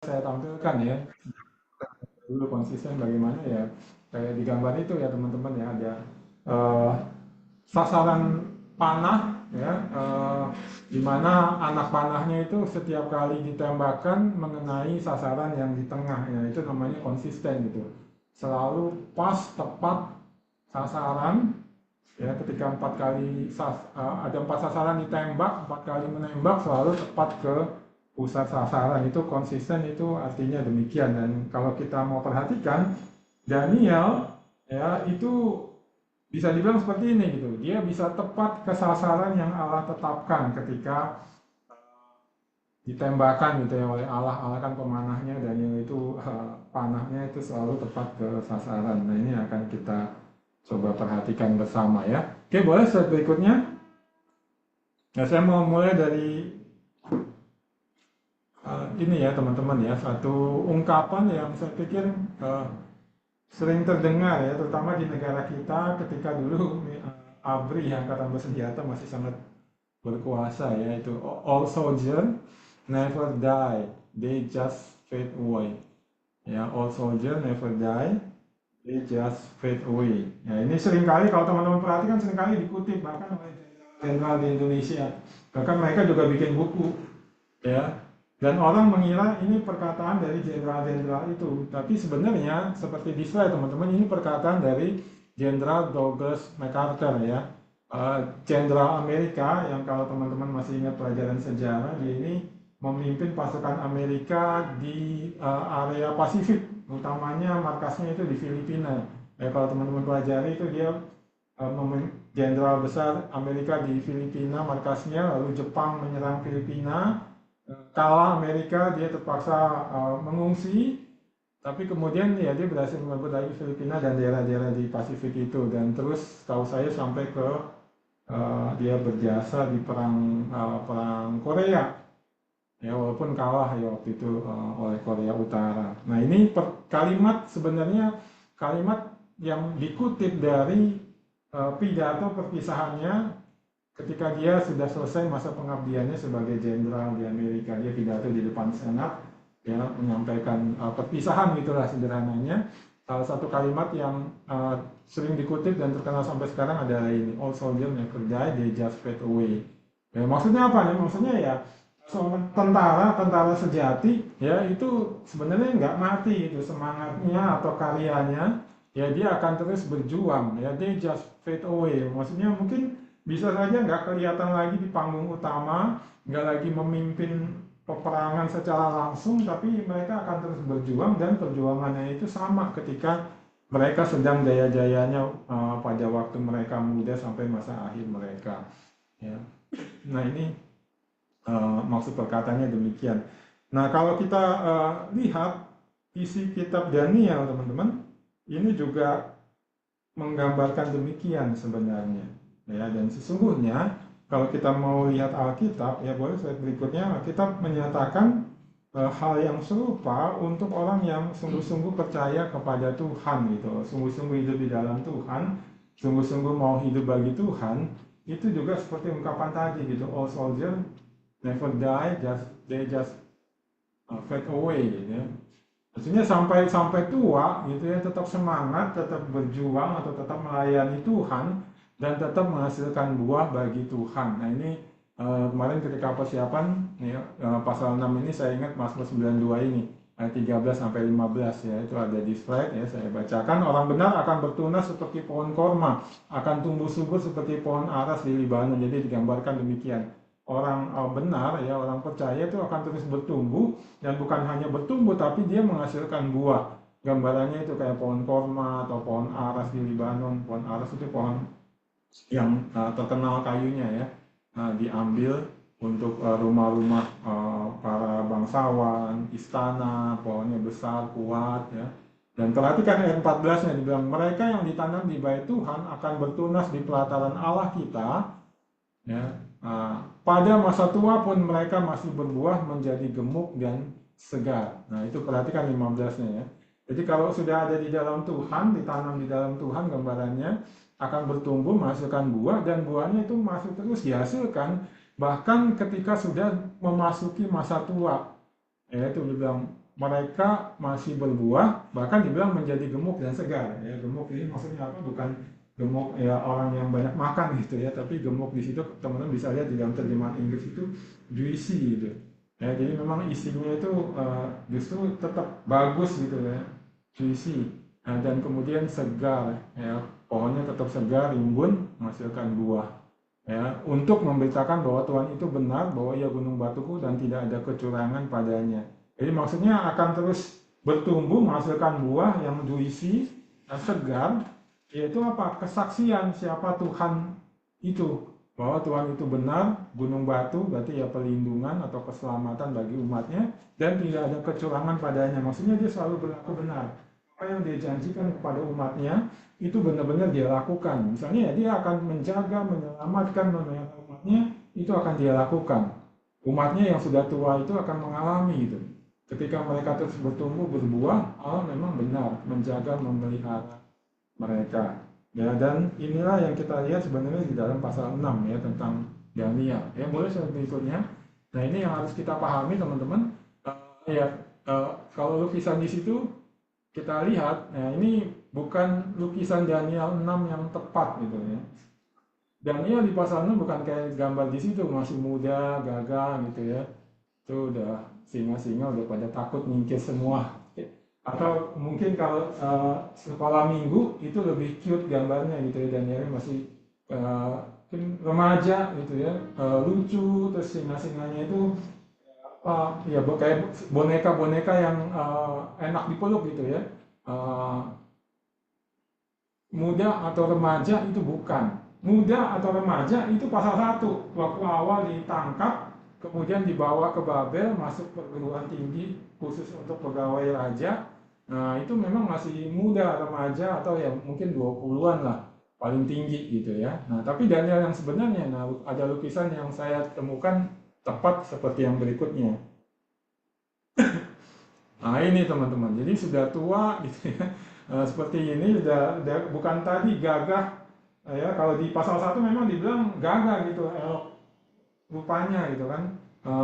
Saya tampilkan ya dulu konsisten bagaimana ya kayak di gambar itu ya teman-teman ya ada eh, sasaran panah ya di mana anak panahnya itu setiap kali ditembakkan mengenai sasaran yang di tengah ya itu namanya konsisten gitu selalu pas tepat sasaran ya ketika ada 4 sasaran ditembak 4 kali menembak selalu tepat ke pusat sasaran itu konsisten itu artinya demikian dan kalau kita mau perhatikan Daniel ya itu bisa dibilang seperti ini gitu dia bisa tepat ke sasaran yang Allah tetapkan ketika ditembakkan gitu ya oleh Allah. Allah kan pemanahnya Daniel itu panahnya itu selalu tepat ke sasaran. Nah ini akan kita coba perhatikan bersama ya. Oke, boleh slide berikutnya. Nah, saya mau mulai dari ini ya teman-teman ya, satu ungkapan yang saya pikir uh, sering terdengar ya, terutama di negara kita ketika dulu ABRI Angkatan Bersenjata masih sangat berkuasa ya, itu all soldier never die, they just fade away. Ya, all soldier never die, they just fade away. Ya, ini seringkali kalau teman-teman perhatikan seringkali dikutip bahkan oleh jenderal di Indonesia. Bahkan mereka juga bikin buku, ya. Dan orang mengira ini perkataan dari jenderal-jenderal itu, tapi sebenarnya seperti di slide teman-teman ini perkataan dari Jenderal Douglas MacArthur ya, jenderal Amerika yang kalau teman-teman masih ingat pelajaran sejarah dia ini memimpin pasukan Amerika di area Pasifik, utamanya markasnya itu di Filipina. Ya, kalau teman-teman pelajari itu dia jenderal besar Amerika di Filipina markasnya, lalu Jepang menyerang Filipina, kalah Amerika dia terpaksa mengungsi, tapi kemudian ya dia berhasil merebut lagi Filipina dan daerah-daerah di Pasifik itu dan terus tahu saya sampai ke dia berjasa di perang Korea ya walaupun kalah ya waktu itu oleh Korea Utara. Nah ini kalimat sebenarnya kalimat yang dikutip dari pidato perpisahannya ketika dia sudah selesai masa pengabdiannya sebagai jenderal di Amerika. Dia pidato di depan Senat ya menyampaikan perpisahan gitulah sederhananya. Salah satu kalimat yang sering dikutip dan terkenal sampai sekarang adalah ini, all soldiers never die, they just fade away. Ya, maksudnya apa nih? Maksudnya ya seorang tentara sejati ya itu sebenarnya nggak mati itu semangatnya atau karyanya ya dia akan terus berjuang ya they just fade away maksudnya mungkin bisa saja nggak kelihatan lagi di panggung utama nggak lagi memimpin peperangan secara langsung tapi mereka akan terus berjuang dan perjuangannya itu sama ketika mereka sedang jaya-jayanya pada waktu mereka muda sampai masa akhir mereka ya. Nah ini maksud perkataannya demikian. Nah, kalau kita lihat isi kitab Daniel, teman-teman, ini juga menggambarkan demikian sebenarnya. Ya, dan sesungguhnya kalau kita mau lihat Alkitab, ya boleh slide berikutnya, Alkitab menyatakan hal yang serupa untuk orang yang sungguh-sungguh percaya kepada Tuhan gitu, sungguh-sungguh hidup di dalam Tuhan, sungguh-sungguh mau hidup bagi Tuhan, itu juga seperti ungkapan tadi gitu, all soldier never die, they just fade away gitu ya. Maksudnya sampai sampai tua gitu ya tetap semangat, tetap berjuang atau tetap melayani Tuhan dan tetap menghasilkan buah bagi Tuhan. Nah ini kemarin ketika persiapan ya, pasal 6 ini saya ingat Mazmur 92 ini ayat 13 sampai 15 ya itu ada di slide ya saya bacakan orang benar akan bertunas seperti pohon korma akan tumbuh subur seperti pohon aras di Libanon jadi digambarkan demikian orang benar ya orang percaya itu akan terus bertumbuh dan bukan hanya bertumbuh tapi dia menghasilkan buah gambarannya itu kayak pohon korma atau pohon aras di Libanon pohon aras itu pohon yang terkenal kayunya ya diambil untuk rumah-rumah para bangsawan istana pohonnya besar kuat ya dan perhatikan ayat 14-nya dibilang mereka yang ditanam di bait Tuhan akan bertunas di pelataran Allah kita ya pada masa tua pun mereka masih berbuah menjadi gemuk dan segar. Nah, itu perhatikan 15-nya ya. Jadi kalau sudah ada di dalam Tuhan, ditanam di dalam Tuhan gambarannya akan bertumbuh menghasilkan buah dan buahnya itu masih terus dihasilkan bahkan ketika sudah memasuki masa tua. Ya, itu dibilang mereka masih berbuah, bahkan dibilang menjadi gemuk dan segar. Ya, gemuk ini maksudnya apa? Bukan gemuk ya orang yang banyak makan gitu ya, tapi gemuk di situ teman-teman bisa lihat di dalam terjemahan Inggris itu juicy gitu. Ya, jadi memang isinya itu justru tetap bagus gitu ya, juicy. Nah, dan kemudian segar, ya pohonnya tetap segar, rimbun, menghasilkan buah. Ya, untuk memberitakan bahwa Tuhan itu benar, bahwa ia gunung batuku dan tidak ada kecurangan padanya. Jadi maksudnya akan terus bertumbuh, menghasilkan buah yang juicy, segar, yaitu apa? Kesaksian siapa Tuhan itu. Bahwa Tuhan itu benar, gunung batu, berarti ya perlindungan atau keselamatan bagi umatnya, dan tidak ada kecurangan padanya. Maksudnya dia selalu berlaku benar. Apa yang dia janjikan kepada umatnya, itu benar-benar dia lakukan. Misalnya ya dia akan menjaga, menyelamatkan, memelihara umatnya, itu akan dia lakukan. Umatnya yang sudah tua itu akan mengalami itu. Ketika mereka terus bertumbuh, berbuah, Allah memang benar menjaga, memelihara mereka. Ya, dan inilah yang kita lihat sebenarnya di dalam pasal 6 ya tentang Daniel. Ya, boleh slide berikutnya. Nah, ini yang harus kita pahami teman-teman. Kalau lukisan di situ kita lihat, nah ini bukan lukisan Daniel 6 yang tepat gitu ya. Daniel di pasal 6 bukan kayak gambar di situ, masih muda, gagah gitu ya. Itu udah singa-singa udah pada takut nyingkir semua. Atau mungkin kalau sekolah minggu itu lebih cute gambarnya gitu ya, Daniel masih remaja gitu ya, lucu, terus singa-singanya itu ya kayak boneka-boneka yang enak dipeluk gitu ya. Muda atau remaja itu bukan. Muda atau remaja itu pasal 1, waktu awal ditangkap, kemudian dibawa ke Babel, masuk perguruan tinggi khusus untuk pegawai raja. Nah, itu memang masih muda, remaja, atau ya mungkin 20-an lah, paling tinggi gitu ya. Nah, tapi Daniel yang sebenarnya, nah, ada lukisan yang saya temukan tepat seperti yang berikutnya. Nah, ini teman-teman, jadi sudah tua gitu ya. Seperti ini udah bukan tadi gagah ya, kalau di pasal 1 memang dibilang gagah gitu, rupanya gitu kan.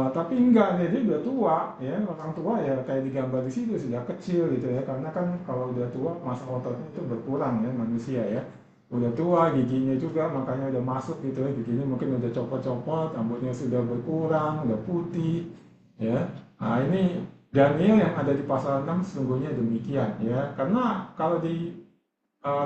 Tapi enggak, dia udah tua ya, orang tua ya kayak digambar di situ sudah kecil gitu ya, karena kan kalau udah tua masa ototnya itu berkurang ya manusia ya. Udah tua, giginya juga makanya udah masuk gitu ya, giginya mungkin udah copot-copot, rambutnya sudah berkurang, udah putih ya. Nah, ini Daniel yang ada di pasal 6 sesungguhnya demikian ya. Karena kalau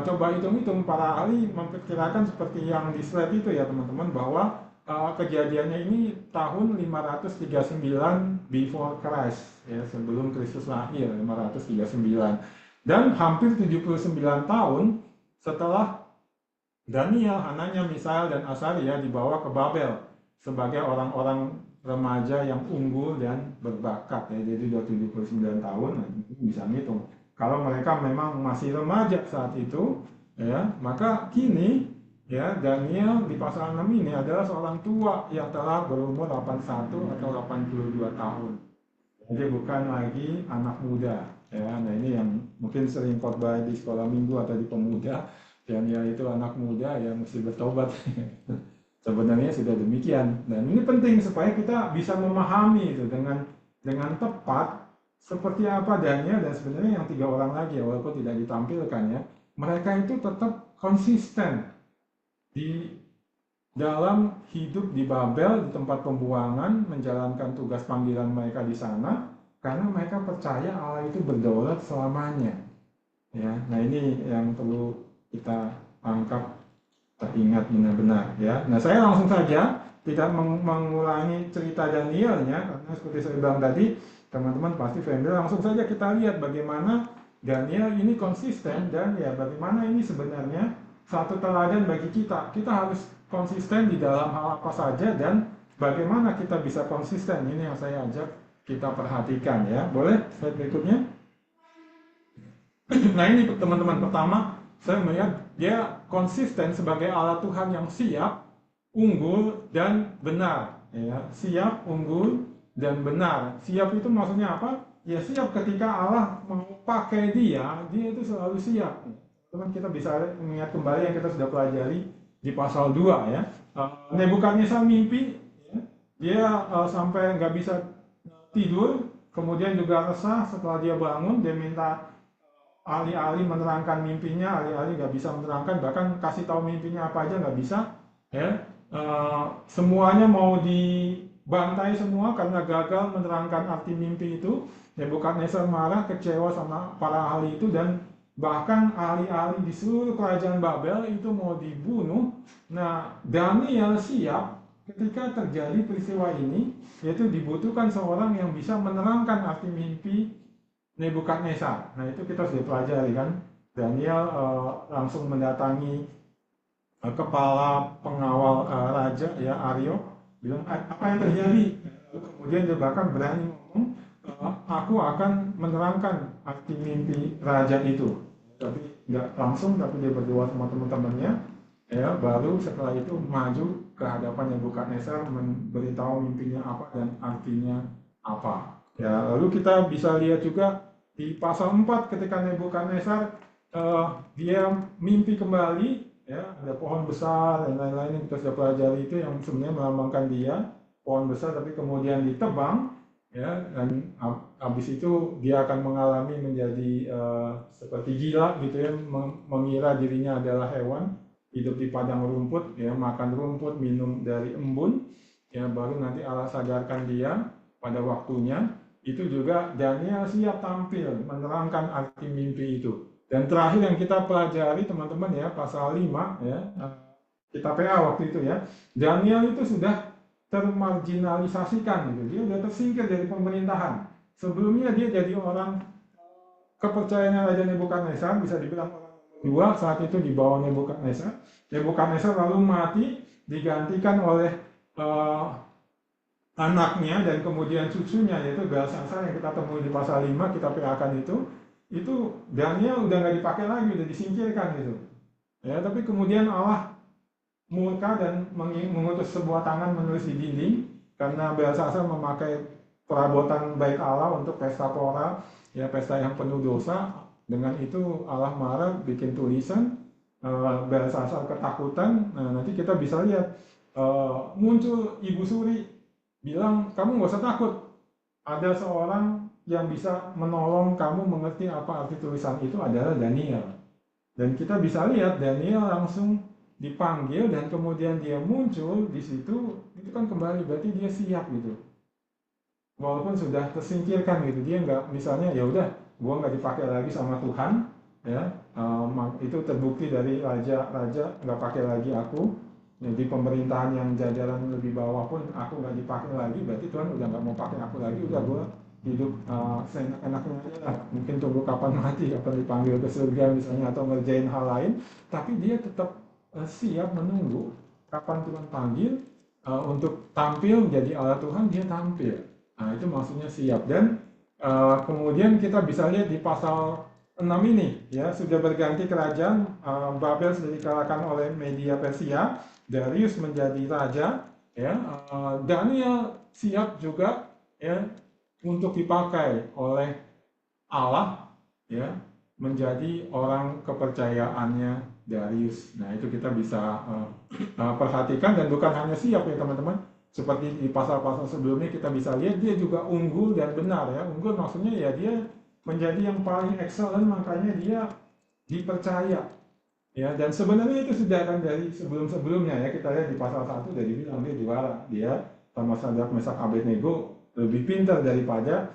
coba hitung-hitung, para ahli memperkirakan seperti yang di slide itu ya teman-teman, bahwa kejadiannya ini tahun 539 before Christ ya, sebelum Kristus lahir, 539, dan hampir 79 tahun setelah Daniel, Hananya, Misael, dan Asaria dibawa ke Babel sebagai orang-orang remaja yang unggul dan berbakat ya. Jadi udah 79 tahun, nah, bisa ngitung. Kalau mereka memang masih remaja saat itu, ya, maka kini ya Daniel di pasal 6 ini adalah seorang tua yang telah berumur 81 atau 82 tahun. Jadi bukan lagi anak muda. Ya, nah ini yang mungkin sering khotbah di sekolah minggu atau di pemuda, Daniel itu anak muda yang mesti bertobat. Sebenarnya sudah demikian. Dan ini penting supaya kita bisa memahami itu dengan tepat seperti apa Daniel dan sebenarnya yang 3 orang lagi ya, walaupun tidak ditampilkan ya. Mereka itu tetap konsisten di dalam hidup di Babel, di tempat pembuangan, menjalankan tugas panggilan mereka di sana, karena mereka percaya Allah itu berdaulat selamanya. Ya, nah ini yang perlu kita tangkap, teringat benar-benar ya. Nah, saya langsung saja tidak mengulangi cerita Danielnya, karena seperti saya bilang tadi, teman-teman pasti familiar. Langsung saja kita lihat bagaimana Daniel ini konsisten, dan ya bagaimana ini sebenarnya satu teladan bagi kita. Kita harus konsisten di dalam hal apa saja, dan bagaimana kita bisa konsisten. Ini yang saya ajak kita perhatikan ya. Boleh slide berikutnya? Nah, ini teman-teman, pertama saya melihat dia konsisten sebagai Allah Tuhan yang siap, unggul, dan benar. Ya, siap, unggul, dan benar. Siap itu maksudnya apa? Ya siap ketika Allah mau pakai dia itu selalu siap. Teman, kita bisa mengingat kembali yang kita sudah pelajari di pasal 2 ya. Nebukadnezar mimpi, ya, dia sampai nggak bisa tidur, kemudian juga resah setelah dia bangun, dia minta ahli-ahli menerangkan mimpinya, ahli-ahli nggak bisa menerangkan, bahkan kasih tahu mimpinya apa aja nggak bisa, ya. Semuanya mau dibantai semua karena gagal menerangkan arti mimpi itu. Nebukadnezar marah, kecewa sama para ahli itu, dan bahkan ahli-ahli di seluruh kerajaan Babel itu mau dibunuh. Nah, Daniel siap ketika terjadi peristiwa ini, yaitu dibutuhkan seorang yang bisa menerangkan arti mimpi Nebukadnezar. Nah, itu kita sudah pelajari kan. Daniel langsung mendatangi kepala pengawal raja ya, Aryo, bilang apa yang terjadi. Kemudian dia bahkan berani ngomong, aku akan menerangkan arti mimpi raja itu. Tapi nggak langsung, tapi dia berdua sama teman-temannya, ya, baru setelah itu maju ke hadapan Nebukadnezar memberitahu mimpinya apa dan artinya apa. Ya, lalu kita bisa lihat juga di pasal 4 ketika Nebukadnezar dia mimpi kembali, ya, ada pohon besar dan lain-lain yang kita sudah pelajari itu yang sebenarnya melambangkan dia, pohon besar tapi kemudian ditebang, ya, dan habis itu dia akan mengalami menjadi seperti gila gitu ya, mengira dirinya adalah hewan, hidup di padang rumput, ya, makan rumput, minum dari embun, ya, baru nanti Allah sadarkan dia pada waktunya. Itu juga Daniel siap tampil menerangkan arti mimpi itu. Dan terakhir yang kita pelajari teman-teman ya, pasal 5 ya, kita PA waktu itu ya, Daniel itu sudah termarginalisasikan gitu. Dia sudah tersingkir dari pemerintahan. Sebelumnya dia jadi orang kepercayaannya Raja Nebukadnezar, bisa dibilang orang dua saat itu di bawah Nebukadnezar. Nebukadnezar lalu mati, digantikan oleh anaknya dan kemudian cucunya, yaitu Belshazzar yang kita temui di pasal 5, kita PA-kan itu Daniel udah nggak dipakai lagi, udah disingkirkan gitu. Ya, tapi kemudian Allah murka dan mengutus sebuah tangan menulis di dinding karena Belshazzar memakai perabotan baik Allah untuk pesta pora, ya, pesta yang penuh dosa. Dengan itu Allah marah, bikin tulisan, Belshazzar ketakutan. Nah, nanti kita bisa lihat muncul Ibu Suri bilang, kamu nggak usah takut, ada seorang yang bisa menolong kamu mengerti apa arti tulisan itu, adalah Daniel. Dan kita bisa lihat Daniel langsung dipanggil dan kemudian dia muncul di situ. Itu kan kembali berarti dia siap gitu, walaupun sudah tersingkirkan gitu. Dia nggak misalnya ya udah gua nggak dipakai lagi sama Tuhan, ya, itu terbukti dari raja nggak pakai lagi aku. Jadi pemerintahan yang jajaran lebih bawah pun aku nggak dipakai lagi, berarti Tuhan udah nggak mau pakai aku lagi, udah gue hidup seenak-enaknya aja lah. Mungkin tunggu kapan mati, kapan dipanggil ke surga misalnya, atau ngerjain hal lain. Tapi dia tetap siap menunggu kapan Tuhan panggil untuk tampil menjadi Allah Tuhan, dia tampil. Nah, itu maksudnya siap. Dan kemudian kita bisa lihat di pasal 6 ini, ya, sudah berganti kerajaan, Babel sudah dikalahkan oleh Media Persia, Darius menjadi raja, ya, Daniel siap juga, ya, untuk dipakai oleh Allah, ya, menjadi orang kepercayaannya Darius. Nah, itu kita bisa perhatikan, dan bukan hanya siap ya teman-teman, seperti di pasal-pasal sebelumnya kita bisa lihat dia juga unggul dan benar, ya. Unggul maksudnya ya dia menjadi yang paling excellent, makanya dia dipercaya. Ya, dan sebenarnya itu sudah kan dari sebelum-sebelumnya, ya. Kita lihat di pasal 1 udah dibilang dia juara. Dia sama Sadrak, Mesak, Abednego lebih pintar daripada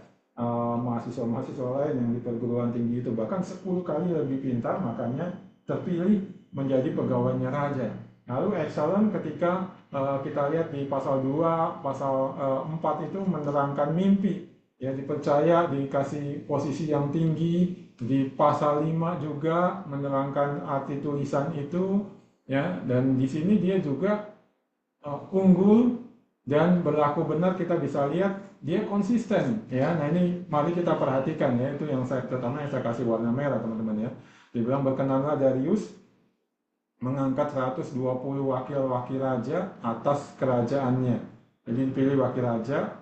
mahasiswa-mahasiswa lain yang di perguruan tinggi itu, bahkan 10 kali lebih pintar, makanya terpilih menjadi pegawainya raja. Lalu excellent ketika kita lihat di pasal 2, pasal 4 itu menerangkan mimpi, ya, dipercaya, dikasih posisi yang tinggi. Di pasal 5 juga menerangkan arti tulisan itu, ya, dan di sini dia juga unggul dan berlaku benar. Kita bisa lihat dia konsisten, ya. Nah, ini mari kita perhatikan, ya, itu yang pertama yang saya kasih warna merah teman-teman, ya. Dibilang berkenanlah Darius mengangkat 120 wakil-wakil raja atas kerajaannya. Jadi dipilih wakil raja,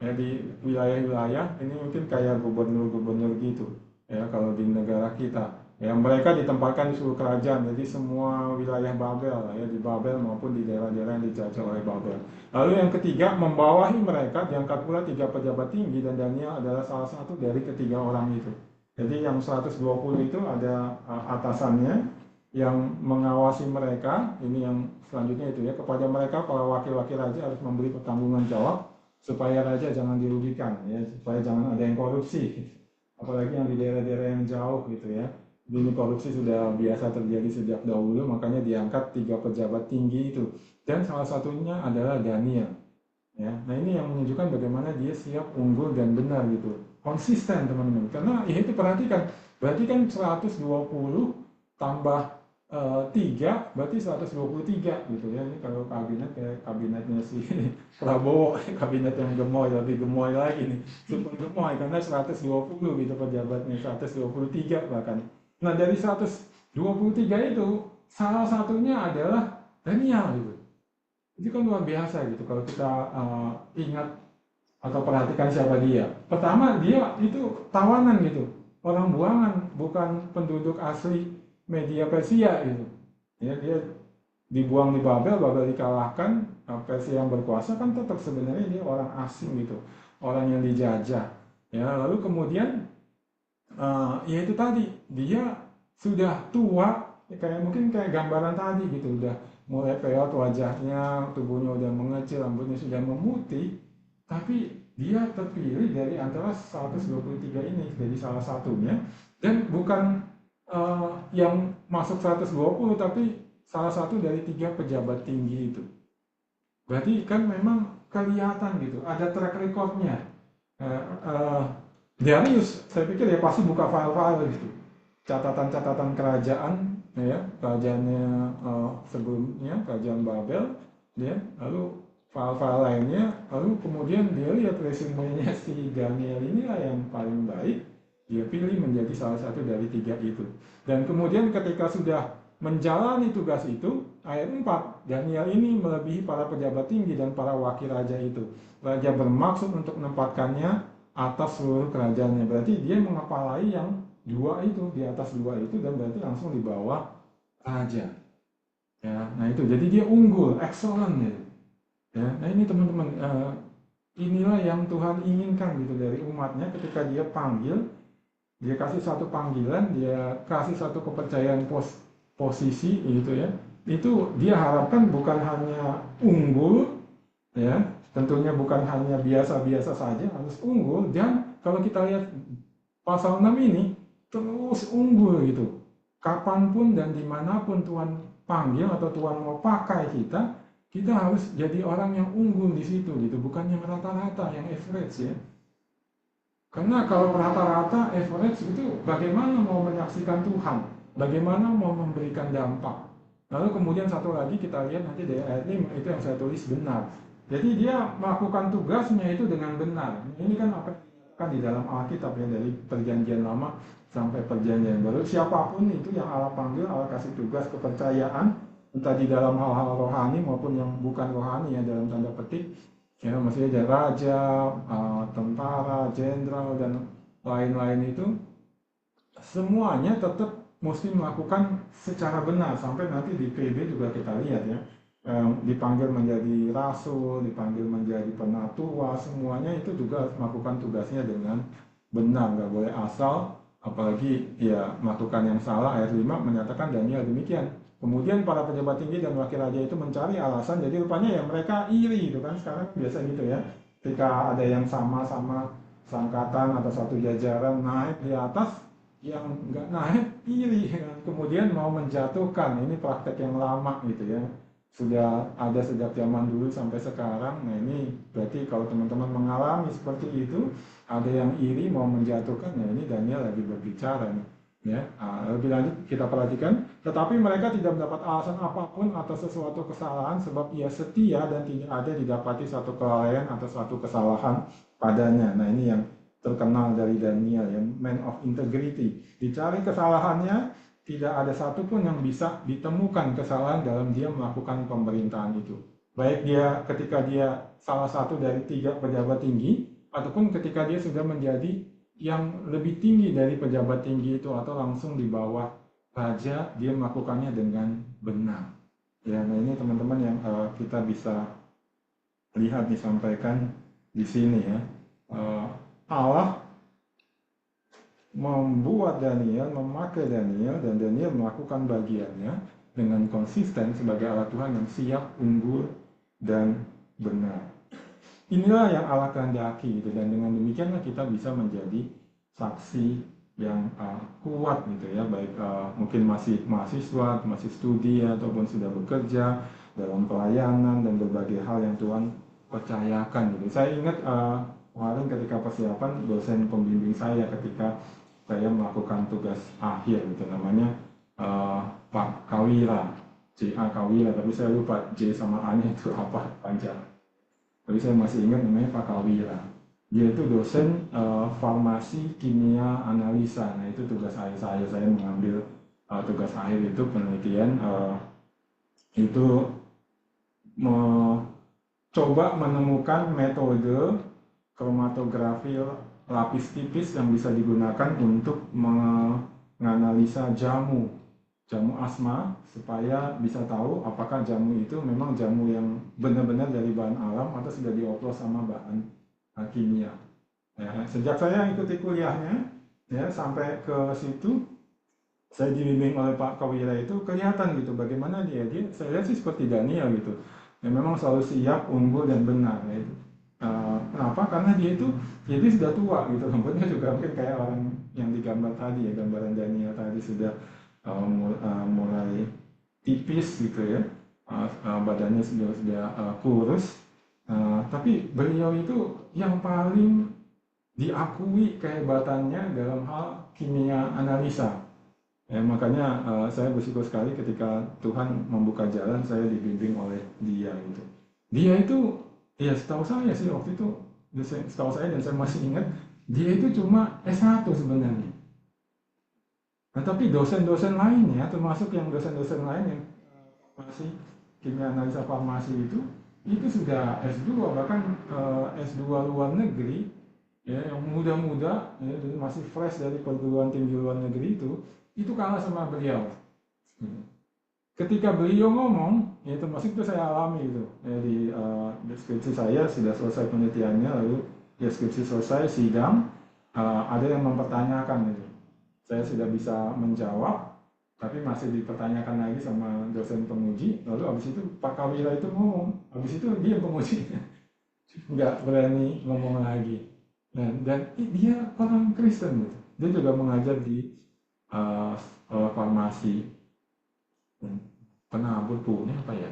ya, di wilayah-wilayah ini, mungkin kayak gubernur-gubernur gitu, ya, kalau di negara kita. Ya, mereka ditempatkan di seluruh kerajaan, jadi semua wilayah Babel, ya di Babel maupun di daerah-daerah yang dijajah oleh Babel. Lalu yang ketiga, membawahi mereka diangkat pula 3 pejabat tinggi, dan Daniel adalah salah satu dari ketiga orang itu. Jadi yang 120 itu ada atasannya yang mengawasi mereka, ini yang selanjutnya itu ya, kepada mereka para wakil-wakil raja harus memberi pertanggungan jawab supaya raja jangan dirugikan, ya, supaya jangan ada yang korupsi, apalagi yang di daerah-daerah yang jauh gitu ya. Ini korupsi sudah biasa terjadi sejak dahulu, makanya diangkat 3 pejabat tinggi itu. Dan salah satunya adalah Daniel. Ya, nah ini yang menunjukkan bagaimana dia siap, unggul, dan benar gitu. Konsisten teman-teman. Karena ya itu perhatikan, berarti kan 120 tambah 3, berarti 123 gitu ya. Ini kalau kabinet kayak kabinetnya si Prabowo, kabinet yang gemoy, lebih gemoy lagi nih. Super gemoy, karena 120 gitu pejabatnya, 123 bahkan. Nah dari 123 itu, salah satunya adalah Daniel gitu. Itu kan luar biasa gitu kalau kita ingat atau perhatikan siapa dia. Pertama, dia itu tawanan gitu, orang buangan, bukan penduduk asli Media Persia gitu. Ya, dia dibuang di Babel, Babel dikalahkan, Persia yang berkuasa kan tetap sebenarnya dia orang asing gitu, orang yang dijajah. Ya, lalu kemudian ya itu tadi, dia sudah tua, ya kayak mungkin kayak gambaran tadi gitu, udah mulai peot wajahnya, tubuhnya udah mengecil, rambutnya sudah memutih, tapi dia terpilih dari antara 123 ini, jadi salah satunya, dan bukan yang masuk 120, tapi salah satu dari 3 pejabat tinggi itu. Berarti kan memang kelihatan gitu, ada track recordnya. Eh, eh, Darius, saya pikir ya pasti buka file-file gitu, catatan-catatan kerajaan, ya kerajaannya sebelumnya, kerajaan Babel, ya, lalu file-file lainnya, lalu kemudian dia lihat resumenya si Daniel inilah yang paling baik, dia pilih menjadi salah satu dari 3 itu. Dan kemudian ketika sudah menjalani tugas itu, ayat 4, Daniel ini melebihi para pejabat tinggi dan para wakil raja itu. Raja bermaksud untuk menempatkannya atas seluruh kerajaannya. Berarti dia mengepalai yang 2 itu, di atas 2 itu, dan berarti langsung di bawah raja. Ya, nah itu, jadi dia unggul, excellent gitu. Ya, nah ini teman-teman, inilah yang Tuhan inginkan gitu dari umatnya ketika dia panggil, dia kasih satu panggilan, dia kasih satu kepercayaan posisi gitu ya. Itu dia harapkan bukan hanya unggul, ya, tentunya bukan hanya biasa-biasa saja, harus unggul, dan kalau kita lihat pasal 6 ini terus unggul gitu. Kapanpun dan dimanapun Tuhan panggil atau Tuhan mau pakai kita, kita harus jadi orang yang unggul di situ gitu, bukan yang rata-rata, yang average ya. Karena kalau rata-rata average itu bagaimana mau menyaksikan Tuhan, bagaimana mau memberikan dampak. Lalu kemudian satu lagi kita lihat nanti dari ayat 5 itu yang saya tulis benar. Jadi dia melakukan tugasnya itu dengan benar. Ini kan apa yang dinyatakan di dalam Alkitab ya, dari perjanjian lama sampai perjanjian baru. Siapapun itu yang Allah panggil, Allah kasih tugas kepercayaan, entah di dalam hal-hal rohani maupun yang bukan rohani ya, dalam tanda petik. Ya, maksudnya ada raja, tentara, jenderal, dan lain-lain itu, semuanya tetap mesti melakukan secara benar, sampai nanti di PB juga kita lihat ya, dipanggil menjadi rasul, dipanggil menjadi penatua, semuanya itu juga harus melakukan tugasnya dengan benar, nggak boleh asal, apalagi ya melakukan yang salah. Ayat 5 menyatakan Daniel demikian. Kemudian para pejabat tinggi dan wakil raja itu mencari alasan, jadi rupanya ya mereka iri gitu kan, sekarang biasa gitu ya. Ketika ada yang sama-sama sangkatan atau satu jajaran naik di atas, yang nggak naik iri kan. Kemudian mau menjatuhkan, ini praktek yang lama gitu ya. Sudah ada sejak zaman dulu sampai sekarang. Nah ini berarti kalau teman-teman mengalami seperti itu, ada yang iri mau menjatuhkan, nah ini Daniel lagi berbicara nih. Ya, lebih lanjut kita perhatikan, tetapi mereka tidak mendapat alasan apapun atas sesuatu kesalahan, sebab ia setia dan tidak ada didapati satu kelalaian atau satu kesalahan padanya. Nah ini yang terkenal dari Daniel ya, man of integrity. Dicari kesalahannya, tidak ada satupun yang bisa ditemukan kesalahan dalam dia melakukan pemerintahan itu. Baik dia ketika dia salah satu dari 3 pejabat tinggi, ataupun ketika dia sudah menjadi yang lebih tinggi dari pejabat tinggi itu atau langsung di bawah raja, dia melakukannya dengan benar. Ya, nah ini teman-teman yang kita bisa lihat disampaikan di sini ya. Allah membuat Daniel, memakai Daniel, dan Daniel melakukan bagiannya dengan konsisten sebagai alat Tuhan yang siap, unggul, dan benar. Inilah yang Allah kehendaki gitu, dan dengan demikianlah kita bisa menjadi saksi yang kuat gitu ya, baik mungkin masih mahasiswa, masih studi ataupun sudah bekerja dalam pelayanan dan berbagai hal yang Tuhan percayakan gitu. Saya ingat kemarin ketika persiapan, dosen pembimbing saya ketika saya melakukan tugas akhir gitu, namanya Pak Kawira, J.A. Kawira, tapi saya lupa J sama A-nya itu apa panjang. Tapi saya masih ingat namanya Pak Kawira. Dia itu dosen farmasi kimia analisa. Nah itu tugas akhir saya mengambil tugas akhir itu penelitian itu mencoba menemukan metode kromatografi lapis tipis yang bisa digunakan untuk menganalisa jamu asma supaya bisa tahu apakah jamu itu memang jamu yang benar-benar dari bahan alam atau sudah dioplos sama bahan kimia. Ya, sejak saya ikuti kuliahnya ya sampai ke situ saya dibimbing oleh Pak Kawira itu kelihatan gitu bagaimana dia saya lihat sih seperti Daniel gitu. Ya, memang selalu siap, unggul dan benar ya itu. Kenapa? Karena dia sudah tua gitu, rambutnya juga mungkin kayak orang yang digambar tadi ya, gambaran Daniel tadi sudah mulai tipis gitu ya, badannya sudah kurus, tapi beliau itu yang paling diakui kehebatannya dalam hal kimia analisa. Ya, makanya saya bersyukur sekali ketika Tuhan membuka jalan saya dibimbing oleh dia gitu. Dia itu ya setahu saya sih waktu itu, setahu saya dan saya masih ingat, dia itu cuma S1 sebenarnya. Nah, tapi dosen-dosen lainnya, termasuk yang dosen-dosen lain yang masih kimia analisa farmasi itu sudah S2, bahkan S2 luar negeri, ya, yang muda-muda, ya, masih fresh dari perguruan tinggi luar negeri itu kalah sama beliau. Ketika beliau ngomong, ya termasuk itu saya alami itu, ya, di deskripsi saya sudah selesai penelitiannya, lalu deskripsi selesai, sidang, ada yang mempertanyakan itu. Saya sudah bisa menjawab, tapi masih dipertanyakan lagi sama dosen penguji. Lalu abis itu Pak Kawira itu ngomong, abis itu dia penguji nggak berani ngomong lagi. Nah, dan dia orang Kristen gitu. Dia juga mengajar di farmasi penabur punya apa ya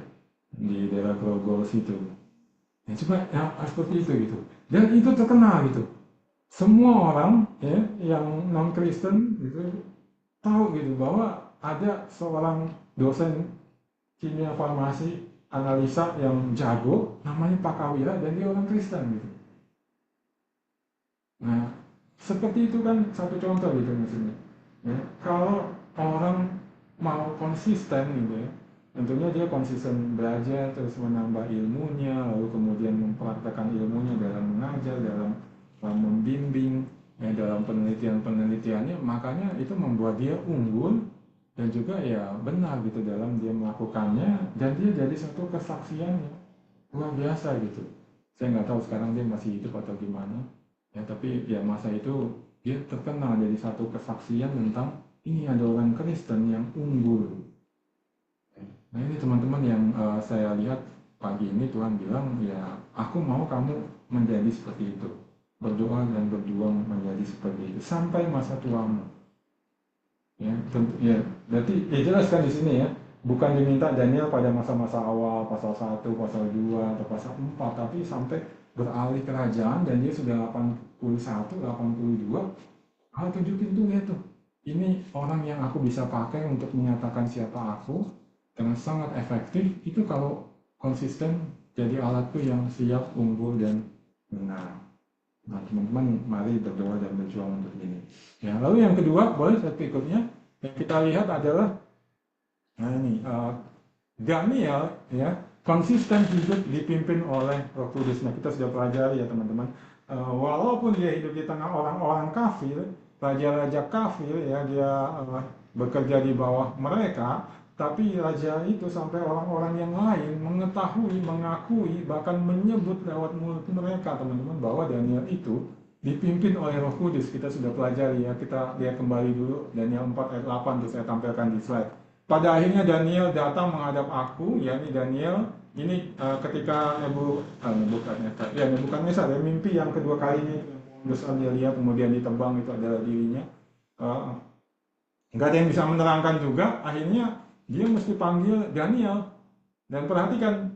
di daerah Grogol situ. Ya, coba ya, seperti itu gitu. Dan itu terkenal gitu. Semua orang ya yang non Kristen gitu tahu gitu bahwa ada seorang dosen kimia farmasi analisa yang jago namanya Pak Kawira dan dia orang Kristen gitu. Nah, seperti itu kan satu contoh gitu maksudnya. Ya, kalau orang mau konsisten gitu ya, tentunya dia konsisten belajar terus menambah ilmunya, lalu kemudian mempraktekkan ilmunya dalam mengajar, dalam membimbing, ya, dalam penelitiannya, makanya itu membuat dia unggul dan juga ya benar gitu dalam dia melakukannya, dan dia jadi satu kesaksian yang luar biasa gitu. Saya nggak tahu sekarang dia masih hidup atau gimana, ya tapi ya masa itu dia terkenal jadi satu kesaksian tentang ini ada orang Kristen yang unggul. Nah ini teman-teman yang saya lihat pagi ini Tuhan bilang ya aku mau kamu menjadi seperti itu, berdoa dan berjuang menjadi seperti itu sampai masa tuamu. Ya, tentu, ya berarti ya jelas kan di sini ya, bukan diminta Daniel pada masa-masa awal pasal 1, pasal 2 atau pasal 4, tapi sampai beralih kerajaan dan dia sudah 81, 82. Allah tunjukin tuh lihat tuh. Ini orang yang aku bisa pakai untuk menyatakan siapa aku dengan sangat efektif itu kalau konsisten jadi alatku yang siap, unggul dan benar. Nah teman-teman mari berdoa dan berjuang untuk ini. Ya, lalu yang kedua boleh slide berikutnya yang kita lihat adalah nah ini Daniel ya konsisten hidup dipimpin oleh Roh Kudus. Nah kita sudah pelajari ya teman-teman walaupun dia hidup di tengah orang-orang kafir, raja-raja kafir ya, dia bekerja di bawah mereka, tapi raja itu sampai orang-orang yang lain mengetahui, mengakui, bahkan menyebut lewat mulut mereka, teman-teman, bahwa Daniel itu dipimpin oleh Roh Kudus. Kita sudah pelajari ya, kita lihat kembali dulu Daniel 4 ayat 8, tuh saya tampilkan di slide. Pada akhirnya Daniel datang menghadap aku, yakni Daniel ini ketika Nebukadnezar ya, mimpi yang kedua kalinya itu, yang pohon besar dia lihat kemudian ditebang, itu adalah dirinya. Eh, nggak ada yang bisa menerangkan juga, akhirnya dia mesti panggil Daniel. Dan perhatikan,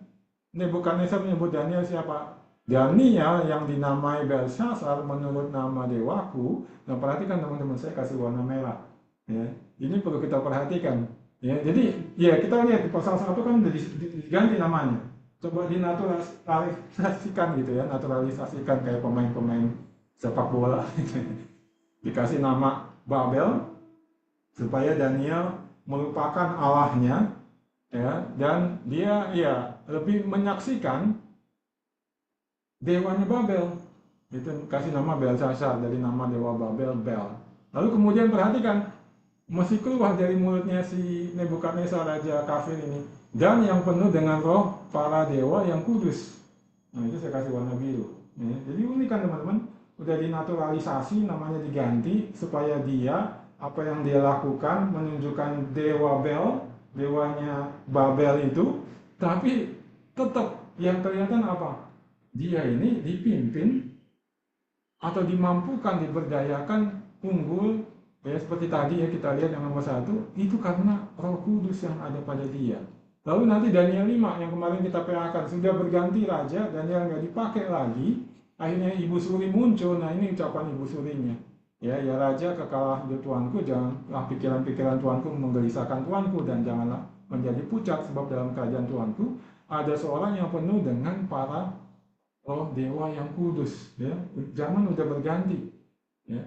Nebukadnezar menyebut Daniel siapa? Daniel yang dinamai Belshazzar menurut nama dewaku. Nah, perhatikan teman-teman, saya kasih warna merah. Ya, ini perlu kita perhatikan. Ya, jadi ya kita lihat di pasal 1 kan udah diganti namanya. Coba dinaturalisasikan gitu ya, naturalisasikan kayak pemain-pemain sepak bola. Dikasih nama Babel supaya Daniel melupakan Allahnya, ya, dan dia ya lebih menyaksikan dewanya Babel. Itu kasih nama Belshazzar, dari nama dewa Babel, Bel. Lalu kemudian perhatikan, masih keluar dari mulutnya si Nebukadnezar, raja kafir ini, dan yang penuh dengan roh para dewa yang kudus. Nah, itu saya kasih warna biru. Ya, jadi unik kan teman-teman, udah dinaturalisasi, namanya diganti supaya dia, apa yang dia lakukan menunjukkan dewa Bel, dewanya Babel itu, tapi tetap yang kelihatan apa? Dia ini dipimpin atau dimampukan, diberdayakan, unggul, ya seperti tadi ya kita lihat yang nomor 1, itu karena Roh Kudus yang ada pada dia. Lalu nanti Daniel 5 yang kemarin kita PA-kan, sudah berganti raja, Daniel nggak dipakai lagi, akhirnya Ibu Suri muncul. Nah, ini ucapan Ibu Surinya. Ya, ya raja, kekalah hidup Tuanku, janganlah pikiran-pikiran Tuanku menggelisahkan Tuanku, dan janganlah menjadi pucat, sebab dalam kerajaan Tuanku ada seorang yang penuh dengan para roh dewa yang kudus. Ya, zaman udah berganti. Ya,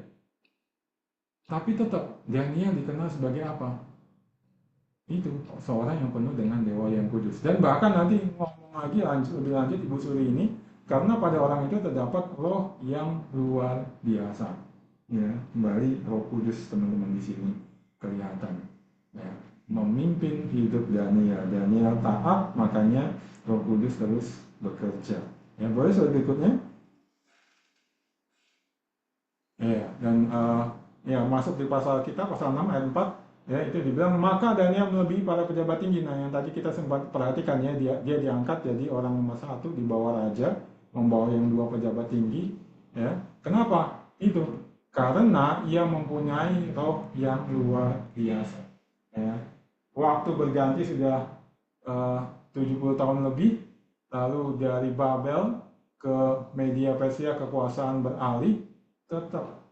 tapi tetap Daniel dikenal sebagai apa? Itu seorang yang penuh dengan dewa yang kudus. Dan bahkan nanti ngomong lagi lebih lanjut Ibu Suri ini, karena pada orang itu terdapat roh yang luar biasa. Ya, kembali Roh Kudus teman-teman di sini kelihatan. Ya, memimpin hidup Daniel. Daniel taat, makanya Roh Kudus terus bekerja. Ya, boleh slide berikutnya. Ya, dan ya masuk di pasal kita, pasal 6 ayat 4, ya itu dibilang, maka Daniel melebihi para pejabat tinggi. Nah, yang tadi kita sempat perhatikan ya, dia diangkat jadi orang nomor 1 di bawah raja, membawa yang 2 pejabat tinggi. Ya, kenapa? Itu karena ia mempunyai roh yang luar biasa. Ya, waktu berganti sudah 70 tahun lebih, lalu dari Babel ke Media Persia kekuasaan beralih, tetap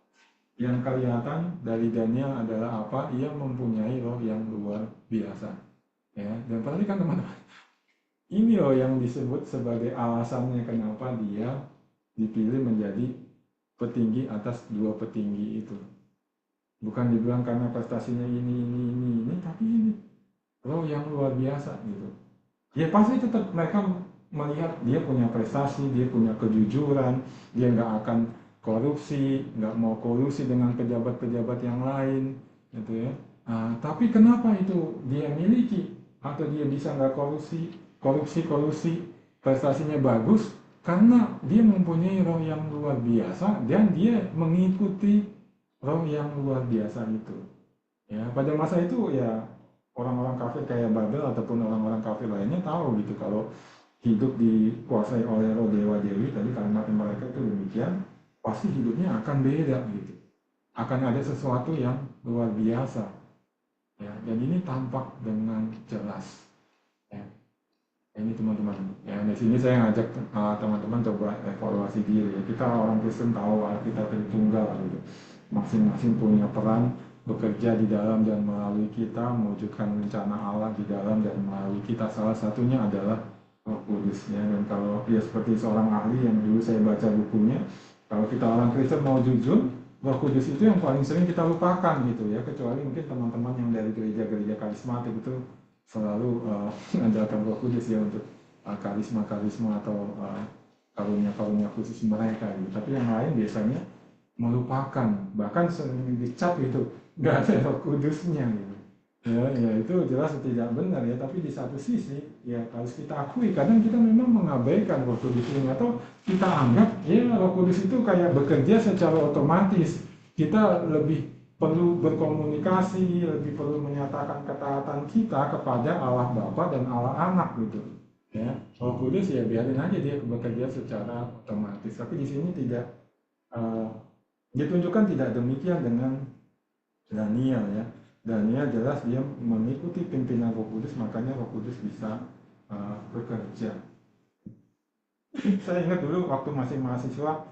yang kelihatan dari Daniel adalah apa? Ia mempunyai roh yang luar biasa. Ya, dan perhatikan teman-teman, ini loh yang disebut sebagai alasannya kenapa dia dipilih menjadi petinggi atas 2 petinggi itu. Bukan dibilang karena prestasinya ini, tapi ini roh yang luar biasa gitu. Ya pasti tetap mereka melihat dia punya prestasi, dia punya kejujuran, dia nggak akan korupsi, nggak mau kolusi dengan pejabat-pejabat yang lain, gitu ya. Nah, tapi kenapa itu dia miliki atau dia bisa nggak korupsi, prestasinya bagus? Karena dia mempunyai roh yang luar biasa dan dia mengikuti roh yang luar biasa itu. Ya, pada masa itu ya orang-orang kafir kayak Babel ataupun orang-orang kafir lainnya tahu gitu kalau hidup dikuasai oleh roh dewa dewi, tadi kalimat mereka itu demikian, pasti hidupnya akan beda gitu, akan ada sesuatu yang luar biasa. Ya, dan ini tampak dengan jelas. Ya, ini teman-teman. Ya, di sini saya ngajak teman-teman coba evaluasi diri. Ya, kita orang Kristen tahu kita Tritunggal gitu. Masing-masing punya peran bekerja di dalam dan melalui kita, mewujudkan rencana Allah di dalam dan melalui kita. Salah satunya adalah Roh Kudus. Ya. Dan kalau dia seperti seorang ahli yang dulu saya baca bukunya, kalau kita orang Kristen mau jujur, Roh Kudus itu yang paling sering kita lupakan gitu ya, kecuali mungkin teman-teman yang dari gereja-gereja karismatik itu selalu mengandalkan Roh Kudus ya untuk karisma-karisma atau karunia-karunia khusus mereka gitu. Tapi yang lain biasanya melupakan, bahkan sering dicap itu nggak ada Roh Kudusnya gitu. Ya, ya itu jelas tidak benar ya. Tapi di satu sisi ya harus kita akui kadang kita memang mengabaikan Roh Kudus ini, atau kita anggap ya Roh Kudus itu kayak bekerja secara otomatis. Kita lebih perlu berkomunikasi, lebih perlu menyatakan ketaatan kita kepada Allah Bapa dan Allah Anak gitu. Ya, Roh Kudus ya biarin aja dia bekerja secara otomatis. Tapi di sini tidak eh, ditunjukkan tidak demikian dengan Daniel ya. Daniel jelas dia mengikuti pimpinan Roh Kudus, makanya Roh Kudus bisa bekerja. Saya ingat dulu waktu masih mahasiswa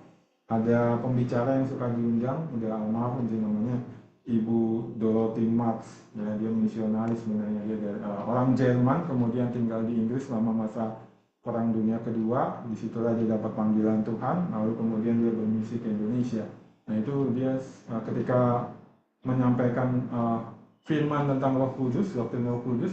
ada pembicara yang suka diundang, udah almarhum sih, namanya Ibu Dorothy Marx. Ya, dia misionaris sebenarnya, dia dari, orang Jerman, kemudian tinggal di Inggris selama masa Perang Dunia Kedua. Disitulah dia dapat panggilan Tuhan, lalu kemudian dia bermisi ke Indonesia. Nah itu dia ketika menyampaikan firman tentang Roh Kudus, doktrin Roh Kudus,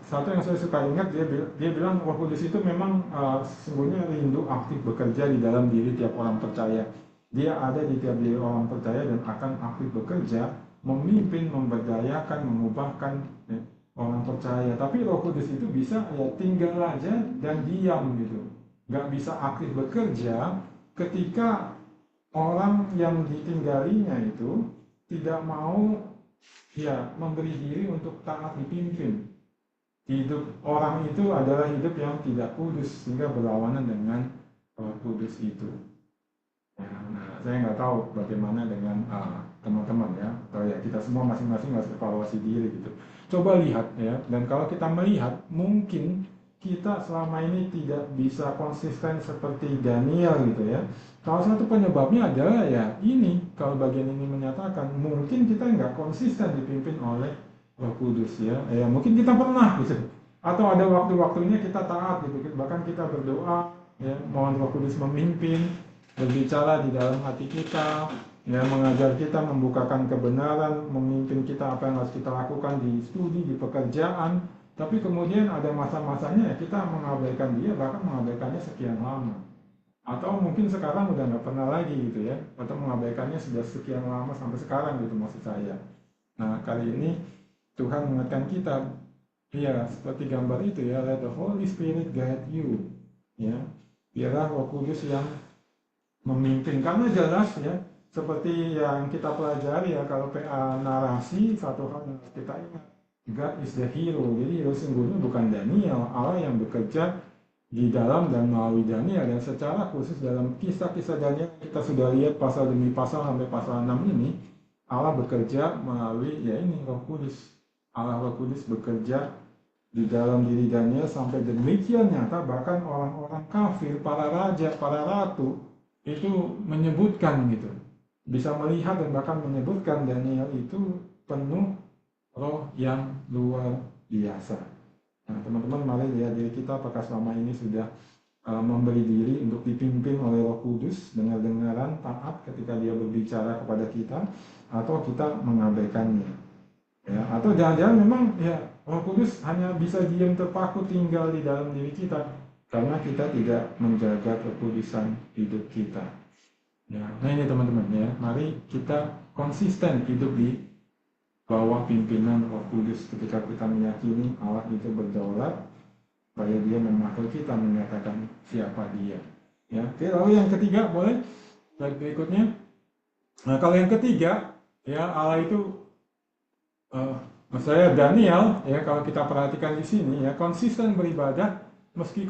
satu yang saya suka ingat, dia bilang Roh Kudus itu memang sesungguhnya rindu aktif bekerja di dalam diri tiap orang percaya. Dia ada di tiap diri orang percaya dan akan aktif bekerja, memimpin, memberdayakan, mengubahkan ya, orang percaya. Tapi Roh Kudus itu bisa ya tinggal aja dan diam gitu, nggak bisa aktif bekerja ketika orang yang ditinggalinya itu tidak mau ya memberi diri untuk taat dipimpin. Hidup orang itu adalah hidup yang tidak kudus, sehingga berlawanan dengan Roh Kudus itu. Ya, nah, saya nggak tahu bagaimana dengan teman-teman ya, atau ya kita semua masing-masing harus evaluasi diri gitu. Coba lihat ya, dan kalau kita melihat mungkin kita selama ini tidak bisa konsisten seperti Daniel gitu ya. Salah satu penyebabnya adalah ya ini, kalau bagian ini menyatakan mungkin kita nggak konsisten dipimpin oleh Roh Kudus ya. Ya mungkin kita pernah gitu, atau ada waktu-waktunya kita taat gitu, bahkan kita berdoa ya mohon Roh Kudus memimpin, berbicara di dalam hati kita, ya mengajar kita, membukakan kebenaran, memimpin kita apa yang harus kita lakukan di studi, di pekerjaan. Tapi kemudian ada masa-masanya ya kita mengabaikan dia, bahkan mengabaikannya sekian lama. Atau mungkin sekarang udah nggak pernah lagi gitu ya, atau mengabaikannya sudah sekian lama sampai sekarang gitu maksud saya. Nah kali ini Tuhan mengingatkan kita, ya seperti gambar itu ya, let the Holy Spirit guide you, ya biarlah Roh Kudus yang memimpin. Karena jelas ya, seperti yang kita pelajari ya, kalau PA narasi, satu hal yang kita ingat, God is the hero. Jadi hero sungguhnya bukan Daniel, Allah yang bekerja di dalam dan melalui Daniel. Dan secara khusus dalam kisah-kisah Daniel kita sudah lihat pasal demi pasal sampai pasal 6 ini, Allah bekerja melalui ya ini Roh Kudus. Allah Roh Kudus bekerja di dalam diri Daniel sampai demikian nyata, bahkan orang-orang kafir, para raja, para ratu itu menyebutkan gitu, bisa melihat dan bahkan menyebutkan Daniel itu penuh roh yang luar biasa. Nah teman-teman, mari lihat diri kita apakah selama ini sudah memberi diri untuk dipimpin oleh Roh Kudus, dengar-dengaran, taat ketika dia berbicara kepada kita, atau kita mengabaikannya ya, atau jangan-jangan memang ya Roh Kudus hanya bisa diam terpaku tinggal di dalam diri kita karena kita tidak menjaga kekudusan hidup kita. Ya, nah ini teman-teman ya, mari kita konsisten hidup di bawah pimpinan Roh Kudus ketika kita meyakini Allah itu berdaulat, supaya dia memakai kita menyatakan siapa dia. Ya, oke, lalu yang ketiga boleh slide berikutnya. Nah kalau yang ketiga ya, Allah itu maksudnya Daniel ya, kalau kita perhatikan di sini ya, konsisten beribadah meski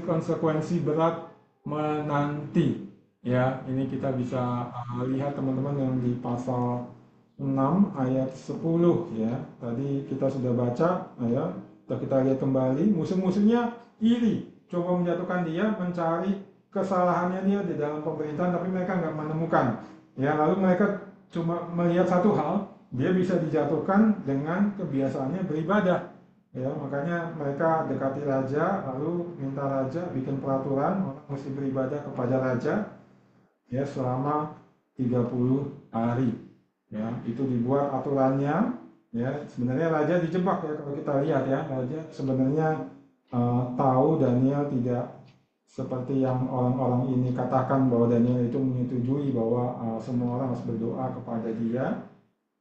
konsekuensi berat menanti. Ya, ini kita bisa lihat teman-teman yang di pasal 6 ayat 10 ya. Tadi kita sudah baca ya. Kita lihat kembali, musuh-musuhnya iri, coba menjatuhkan dia, mencari kesalahannya dia di dalam pemerintahan, tapi mereka nggak menemukan. Ya, lalu mereka cuma melihat satu hal, dia bisa dijatuhkan dengan kebiasaannya beribadah. Ya, makanya mereka dekati raja, lalu minta raja bikin peraturan orang mesti beribadah kepada raja ya selama 30 hari. Ya, itu dibuat aturannya. Ya, sebenarnya raja dijebak ya, kalau kita lihat ya, raja sebenarnya tahu Daniel tidak seperti yang orang-orang ini katakan bahwa Daniel itu menyetujui bahwa semua orang harus berdoa kepada dia,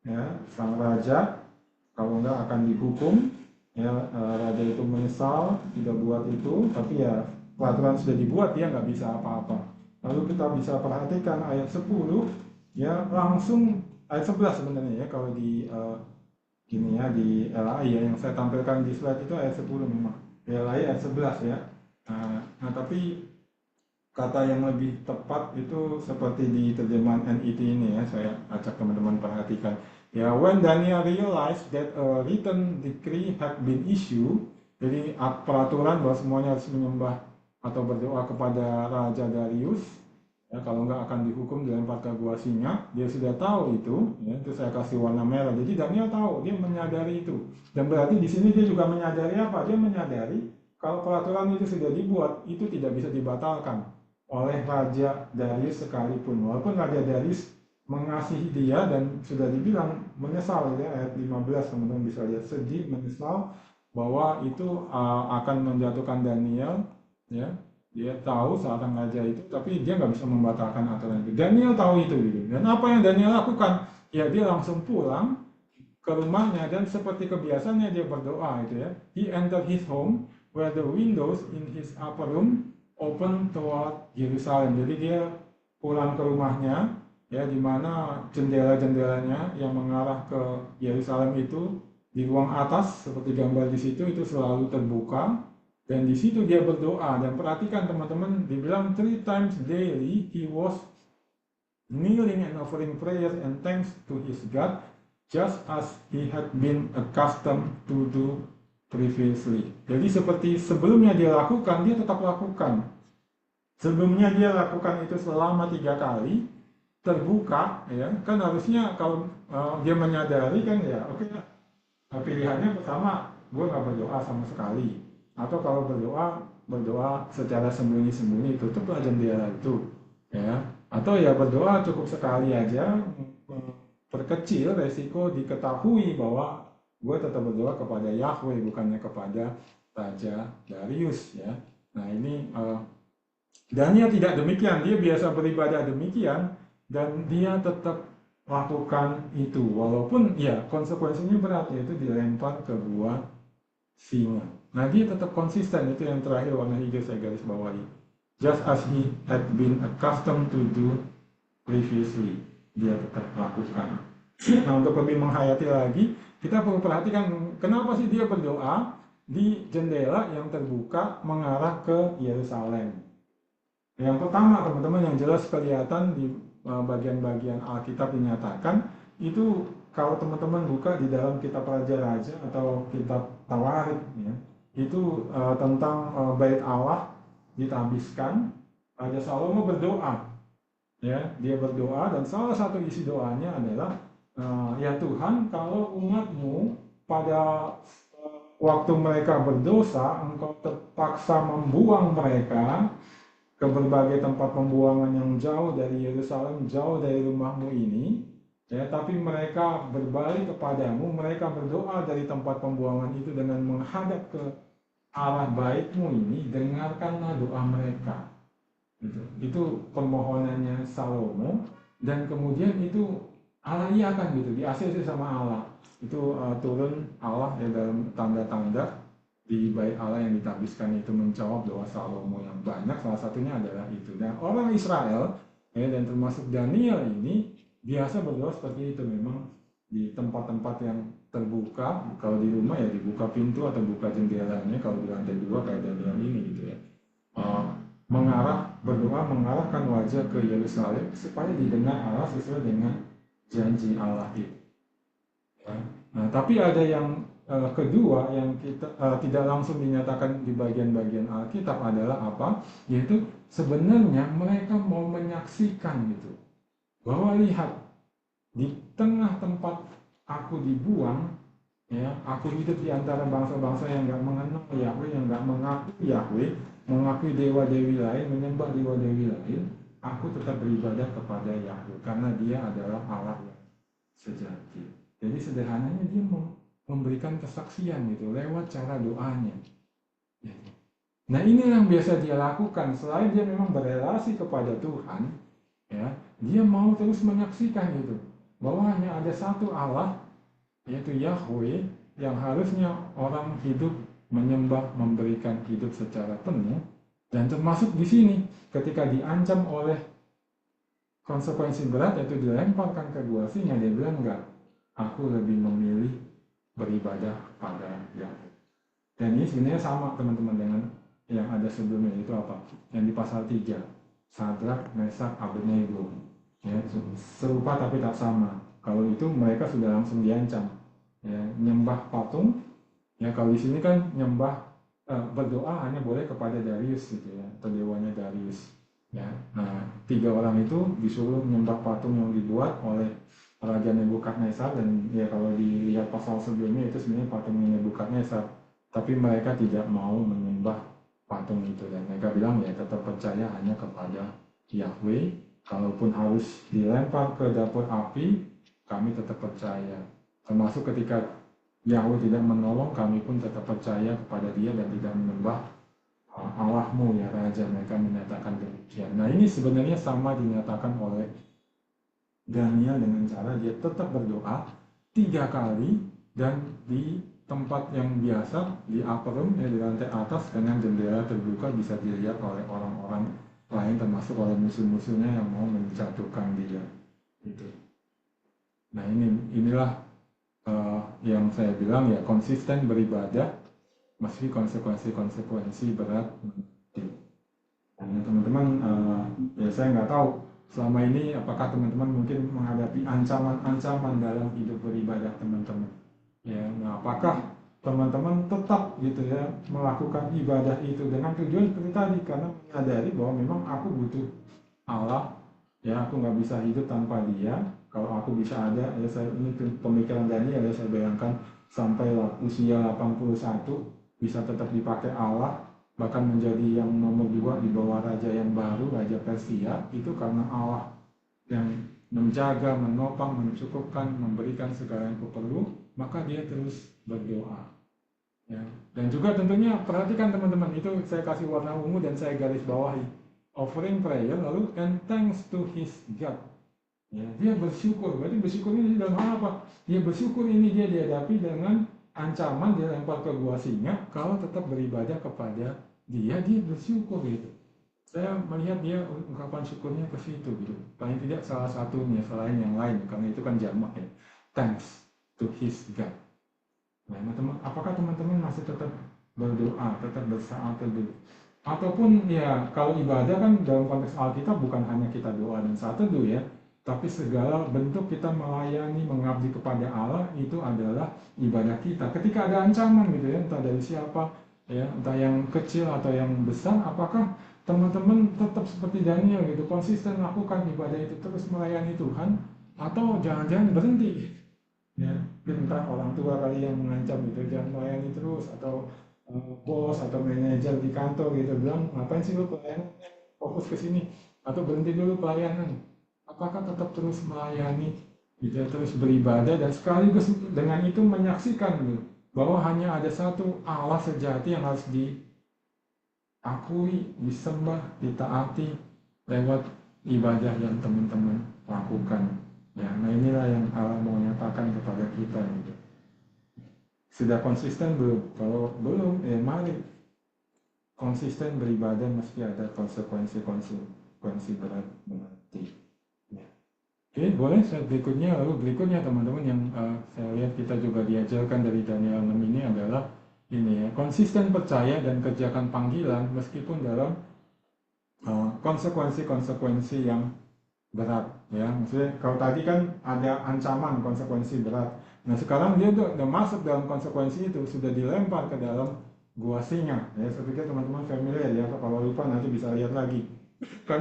ya, sang raja, kalau enggak akan dihukum, ya. Raja itu menyesal tidak buat itu, tapi ya peraturan sudah dibuat, dia nggak bisa apa-apa. Lalu kita bisa perhatikan ayat 10, ya, langsung ayat 11 sebenarnya, ya, kalau di gini ya, di LAI ya, yang saya tampilkan di slide itu ayat 10 memang. Di LAI ayat 11 ya. Tapi kata yang lebih tepat itu seperti di terjemahan NIV ini ya, saya ajak teman-teman perhatikan. Ya, when Daniel realized that a written decree had been issued, jadi peraturan bahwa semuanya harus menyembah atau berdoa kepada Raja Darius, ya, kalau nggak akan dihukum dilempar ke gua singa. Dia sudah tahu itu, ya, itu saya kasih warna merah. Jadi Daniel tahu, dia menyadari itu. Dan berarti di sini dia juga menyadari apa? Dia menyadari kalau peraturan itu sudah dibuat, itu tidak bisa dibatalkan oleh Raja Darius sekalipun. Walaupun Raja Darius mengasihi dia dan sudah dibilang menyesal, ya, ayat 15 teman-teman bisa lihat, sedih, menyesal bahwa itu akan menjatuhkan Daniel, ya. Dia tahu seorang raja itu, tapi dia nggak bisa membatalkan aturan itu. Daniel tahu itu gitu. Dan apa yang Daniel lakukan? Ya, dia langsung pulang ke rumahnya dan seperti kebiasaannya dia berdoa itu ya. He entered his home where the windows in his upper room open toward Jerusalem. Jadi dia pulang ke rumahnya, ya, di mana jendela-jendelanya yang mengarah ke Yerusalem itu di ruang atas seperti gambar di situ itu selalu terbuka, dan di situ dia berdoa. Dan perhatikan teman-teman, dibilang 3 times daily he was kneeling and offering prayers and thanks to his God, just as he had been accustomed to do previously. Jadi seperti sebelumnya dia lakukan, dia tetap lakukan. Sebelumnya dia lakukan itu selama 3 kali, terbuka, ya. Kan harusnya kalau dia menyadari kan, ya oke, pilihannya pertama, gue nggak berdoa sama sekali. Atau kalau berdoa, berdoa secara sembunyi-sembunyi, tutuplah jendela itu, ya. Atau ya berdoa cukup sekali aja, perkecil resiko diketahui bahwa gue tetap berdoa kepada Yahweh, bukannya kepada Raja Darius, ya. Nah ini Daniel tidak demikian, dia biasa beribadah demikian, dan dia tetap lakukan itu, walaupun ya konsekuensinya berat, yaitu dilempar ke gua singa. Nah dia tetap konsisten, itu yang terakhir warna hijau saya garis bawahi. Just as he had been accustomed to do previously, dia tetap lakukan. Nah untuk lebih menghayati lagi, kita perlu perhatikan kenapa sih dia berdoa di jendela yang terbuka mengarah ke Yerusalem. Yang pertama teman-teman, yang jelas kelihatan di bagian-bagian Alkitab dinyatakan, itu kalau teman-teman buka di dalam kitab Raja-Raja atau kitab Tawarik, ya, itu tentang bait Allah ditabiskan, Raja Salomo berdoa, ya, dia berdoa dan salah satu isi doanya adalah, ya Tuhan, kalau umatmu pada waktu mereka berdosa, engkau terpaksa membuang mereka ke berbagai tempat pembuangan yang jauh dari Yerusalem, jauh dari rumahmu ini, ya, tapi mereka berbalik kepadamu, mereka berdoa dari tempat pembuangan itu dengan menghadap ke arah baitmu ini, dengarkanlah doa mereka. Itu permohonannya Salomo, dan kemudian itu Allah iakan gitu, di ACC sama Allah. Itu turun Allah, ya, dalam tanda-tanda di bait Allah yang ditabiskan itu menjawab doa Salomo yang banyak, salah satunya adalah itu. Dan orang Israel, ya, dan termasuk Daniel ini biasa berdoa seperti itu, memang di tempat-tempat yang terbuka. Kalau di rumah ya dibuka pintu atau buka jendelanya, kalau di lantai 2 kayak Daniel ini gitu ya. Berdoa mengarahkan wajah ke Yerusalem supaya didengar Allah sesuai dengan janji Allah itu. Ya. Nah, tapi ada yang kedua yang kita tidak langsung dinyatakan di bagian-bagian Alkitab adalah apa? Yaitu sebenarnya mereka mau menyaksikan gitu, bahwa lihat, di tengah tempat aku dibuang, ya, aku hidup di antara bangsa-bangsa yang nggak mengenal Yahweh, yang nggak mengaku Yahweh, mengakui dewa-dewi lain, menyembah dewa-dewi lain. Aku tetap beribadah kepada Yahweh karena Dia adalah Allah yang sejati. Jadi sederhananya dia memberikan kesaksian gitu lewat cara doanya. Ya. Nah ini yang biasa dia lakukan, selain dia memang berelasi kepada Tuhan, ya, dia mau terus menyaksikan gitu, bahwa hanya ada satu Allah, yaitu Yahweh, yang harusnya orang hidup menyembah, memberikan hidup secara penuh, dan termasuk di sini ketika diancam oleh konsekuensi berat, yaitu dilemparkan ke gua singa, dia bilang enggak, aku lebih memilih beribadah pada Yahweh. Dan ini sebenarnya sama teman-teman dengan yang ada sebelumnya, itu apa? Yang di pasal 3, Sadrak, Mesak, Abednego. Ya, serupa tapi tak sama. Kalau itu mereka sudah langsung diancam. Ya, nyembah patung. Ya, kalau di sini kan nyembah berdoa hanya boleh kepada Darius gitu ya, atau dewanya Darius. Ya, nah 3 orang itu disuruh menyembah patung yang dibuat oleh Raja Nebukadnezar, dan ya kalau dilihat pasal sebelumnya itu sebenarnya patungnya Nebukadnezar, tapi mereka tidak mau menyembah patung itu, dan mereka bilang ya tetap percaya hanya kepada Yahweh, kalaupun harus dilempar ke dapur api kami tetap percaya, termasuk ketika Yahweh tidak menolong kami pun tetap percaya kepada dia dan tidak menyembah Allahmu ya Raja, mereka menyatakan demikian. Nah ini sebenarnya sama dinyatakan oleh Daniel dengan cara dia tetap berdoa 3 kali, dan di tempat yang biasa di upper room, ya, di lantai atas dengan jendela terbuka, bisa dilihat oleh orang-orang lain termasuk oleh musuh-musuhnya yang mau menjatuhkan dia gitu. Nah inilah yang saya bilang ya, konsisten beribadah meski konsekuensi berat nanti. Nah teman-teman, ya saya nggak tahu selama ini apakah teman-teman mungkin menghadapi ancaman-ancaman dalam hidup beribadah teman-teman. Ya, nah apakah teman-teman tetap gitu ya melakukan ibadah itu dengan tujuan seperti tadi, karena menyadari bahwa memang aku butuh Allah, ya aku nggak bisa hidup tanpa dia. Kalau aku bisa ada, ya saya, ini pemikiran Daniel ya, saya bayangkan sampai usia 81 bisa tetap dipakai Allah, bahkan menjadi yang nomor 2 di bawah raja yang baru, Raja Persia, itu karena Allah yang menjaga, menopang, mencukupkan, memberikan segala yang perlu, maka dia terus berdoa. Ya. Dan juga tentunya perhatikan teman-teman, itu saya kasih warna ungu dan saya garis bawahi. Offering prayer, lalu and thanks to his God. Ya, dia bersyukur, berarti bersyukur ini dalam hal apa? Dia bersyukur ini dia dihadapi dengan ancaman, dia lempar ke gua singa, kalau tetap beribadah kepada dia bersyukur gitu. Saya melihat dia ungkapan syukurnya ke situ gitu. Paling tidak salah satunya, selain yang lain, karena itu kan jamak ya. Thanks to his God. Nah, teman-teman, apakah teman-teman masih tetap berdoa, tetap bersaat teduh? Ataupun ya kalau ibadah kan dalam konteks Alkitab bukan hanya kita doa dan saat teduh ya, tapi segala bentuk kita melayani, mengabdi kepada Allah itu adalah ibadah kita. Ketika ada ancaman gitu ya, entah dari siapa, ya, entah yang kecil atau yang besar, apakah teman-teman tetap seperti Daniel gitu, konsisten melakukan ibadah itu, terus melayani Tuhan, atau jangan-jangan berhenti? Ya, entah orang tua kali yang mengancam gitu, jangan melayani terus, atau bos atau manajer di kantor gitu bilang ngapain sih lu pelayanan, fokus ke sini, atau berhenti dulu pelayanan. Apakah tetap terus melayani gitu, terus beribadah, dan sekaligus dengan itu menyaksikan gitu, bahwa hanya ada satu Allah sejati yang harus diakui, disembah, ditaati lewat ibadah yang teman-teman lakukan. Ya, nah inilah yang Allah mau nyatakan kepada kita gitu. Sudah konsisten belum? Kalau belum, mari konsisten beribadah meski ada konsekuensi berat nanti. Ya. Oke, boleh slide berikutnya. Lalu berikutnya teman-teman yang saya lihat kita juga diajarkan dari Daniel 6 ini adalah ini ya, konsisten percaya dan kerjakan panggilan meskipun dalam konsekuensi-konsekuensi yang berat ya. Maksudnya kalau tadi kan ada ancaman konsekuensi berat, nah sekarang dia udah masuk dalam konsekuensi itu, sudah dilempar ke dalam gua singa ya. Saya pikir teman-teman familiar ya, kalau lupa nanti bisa lihat lagi kan,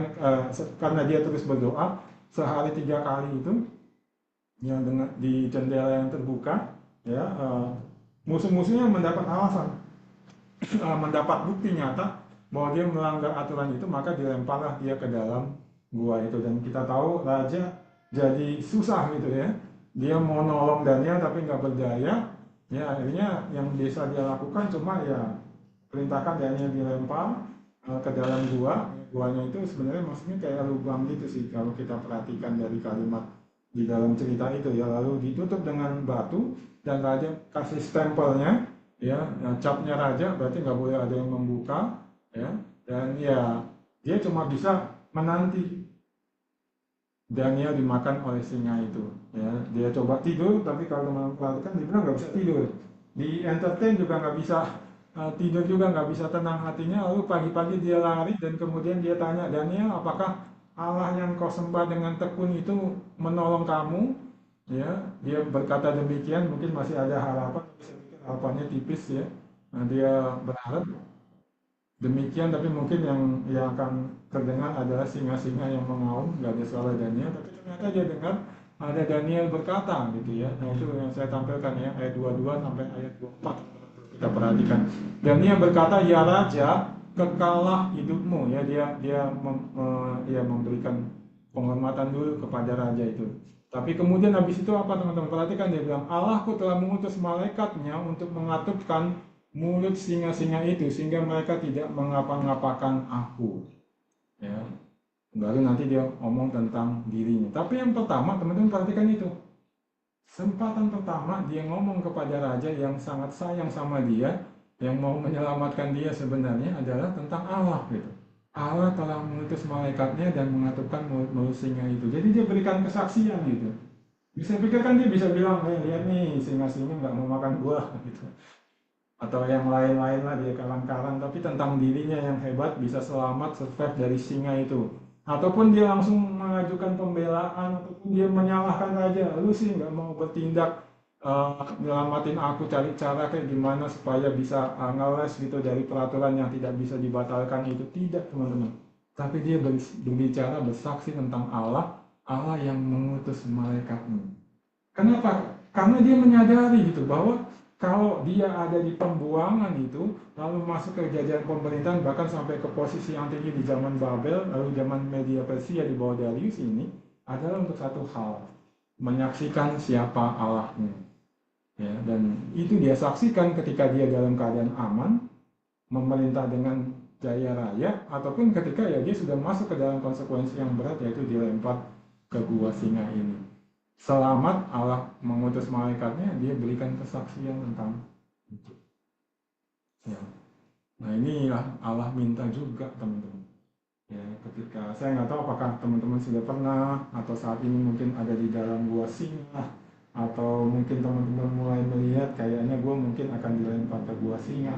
karena dia terus berdoa sehari 3 kali itu yang dengan di jendela yang terbuka ya, musuh-musuhnya mendapat alasan, mendapat bukti nyata bahwa dia melanggar aturan itu, maka dilemparlah dia ke dalam gua itu. Dan kita tahu raja jadi susah gitu ya, dia mau nolong Daniel tapi nggak berdaya ya, akhirnya yang bisa dia lakukan cuma ya perintahkan Daniel dilempar ke dalam gua. Guanya itu sebenarnya maksudnya kayak lubang gitu sih kalau kita perhatikan dari kalimat di dalam cerita itu ya. Lalu ditutup dengan batu dan raja kasih stempelnya ya, capnya raja berarti nggak boleh ada yang membuka ya. Dan ya dia cuma bisa menanti Daniel dimakan oleh singa itu ya. Dia coba tidur tapi kalau teman-teman perhatikan dia bilang nggak bisa tidur, di entertain juga nggak bisa, tidur juga nggak bisa tenang hatinya. Lalu pagi-pagi dia lari dan kemudian dia tanya, Daniel, apakah Allah yang kau sembah dengan tekun itu menolong kamu ya. Dia berkata demikian, mungkin masih ada harapan, bisa pikir harapannya tipis ya. Nah, dia berharap demikian, tapi mungkin yang akan terdengar adalah singa-singa yang mengaum, nggak ada suara Daniel, tapi ternyata dia dengar ada Daniel berkata gitu ya. Nah itu yang saya tampilkan ya, ayat 22 sampai ayat 24, kita perhatikan. Daniel berkata, ya Raja, kekalah hidupmu ya. Dia memberikan penghormatan dulu kepada raja itu. Tapi kemudian habis itu apa teman-teman perhatikan, dia bilang, Allahku telah mengutus malaikatnya untuk mengatupkan mulut singa-singa itu sehingga mereka tidak mengapa-ngapakan aku ya. Baru nanti dia ngomong tentang dirinya. Tapi yang pertama teman-teman perhatikan itu, kesempatan pertama dia ngomong kepada raja yang sangat sayang sama dia, yang mau menyelamatkan dia sebenarnya adalah tentang Allah gitu. Allah telah mengutus malaikatnya dan mengatupkan mulut singa itu. Jadi dia berikan kesaksian gitu. Bisa pikirkan dia bisa bilang, lihat nih singa-singa nggak mau makan buah gitu, atau yang lain-lain lah dia kalang-kalang, tapi tentang dirinya yang hebat bisa selamat survive dari singa itu. Ataupun dia langsung mengajukan pembelaan, ataupun dia menyalahkan raja, lu sih nggak mau bertindak nyelamatin aku, cari cara kayak gimana supaya bisa ngeles gitu dari peraturan yang tidak bisa dibatalkan itu. Tidak teman-teman, tapi dia berbicara bersaksi tentang Allah, Allah yang mengutus malaikatnya. Kenapa? Karena dia menyadari gitu bahwa kalau dia ada di pembuangan itu, lalu masuk ke jajaran pemerintahan, bahkan sampai ke posisi yang tinggi di zaman Babel, lalu zaman media Persia di bawah Darius ini, adalah untuk satu hal, menyaksikan siapa Allahnya. Ya, dan itu dia saksikan ketika dia dalam keadaan aman, memerintah dengan jaya raya, ataupun ketika ya dia sudah masuk ke dalam konsekuensi yang berat, yaitu dilempar ke gua singa ini. Selamat, Allah mengutus malaikatnya, dia berikan kesaksian tentang itu. Ya. Nah inilah Allah minta juga teman-teman. Ya, ketika saya nggak tahu apakah teman-teman sudah pernah atau saat ini mungkin ada di dalam gua singa, atau mungkin teman-teman mulai melihat kayaknya gue mungkin akan dilempar ke gua singa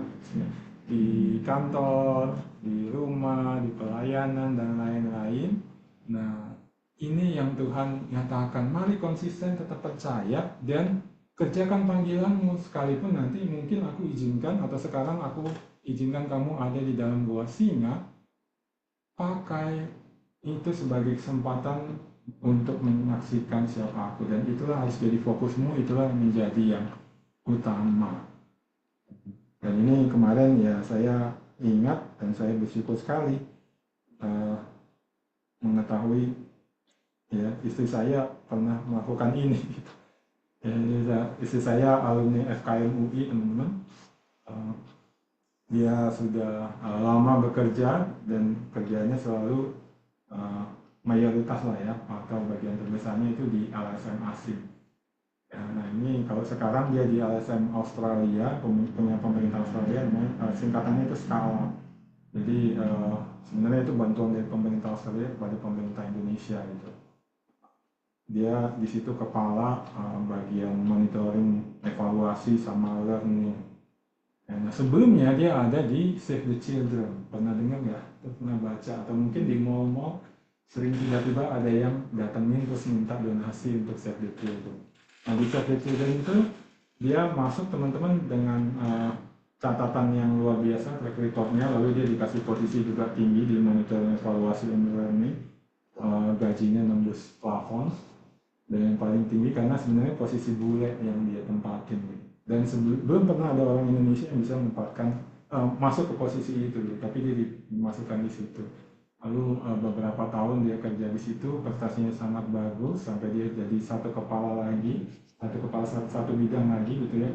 di kantor, di rumah, di pelayanan dan lain-lain. Nah, ini yang Tuhan nyatakan, mari konsisten tetap percaya dan kerjakan panggilanmu, sekalipun nanti mungkin aku izinkan atau sekarang aku izinkan kamu ada di dalam gua singa. Pakai itu sebagai kesempatan untuk menyaksikan siapa aku, dan itulah harus jadi fokusmu, itulah yang menjadi yang utama. Dan ini kemarin ya saya ingat dan saya bersyukur sekali mengetahui ya istri saya pernah melakukan ini. Ya, istri saya alumni FKM UI teman-teman. Dia sudah lama bekerja dan kerjanya selalu mayoritas lah ya, atau bagian terbesarnya itu di LSM asing. Ya, nah ini kalau sekarang dia di LSM Australia, punya pemerintah Australia, singkatannya itu SCALA. Jadi sebenarnya itu bantuan dari pemerintah Australia kepada pemerintah Indonesia gitu. Dia di situ kepala bagian monitoring, evaluasi sama learning. Nah, sebelumnya dia ada di Save the Children. Pernah dengar nggak? Pernah baca atau mungkin di mall-mall sering tiba-tiba ada yang datangin terus minta donasi untuk Save the Children. Nah, di Save the Children itu dia masuk teman-teman dengan catatan yang luar biasa, track recordnya, lalu dia dikasih posisi juga tinggi di monitoring, evaluasi, and learning. Gajinya nembus plafon, dan yang paling tinggi karena sebenarnya posisi bule yang dia tempatin. Dan belum pernah ada orang Indonesia yang bisa menempatkan masuk ke posisi itu, tapi dia dimasukkan di situ. Lalu beberapa tahun dia kerja di situ, prestasinya sangat bagus sampai dia jadi satu kepala satu bidang lagi gitu ya,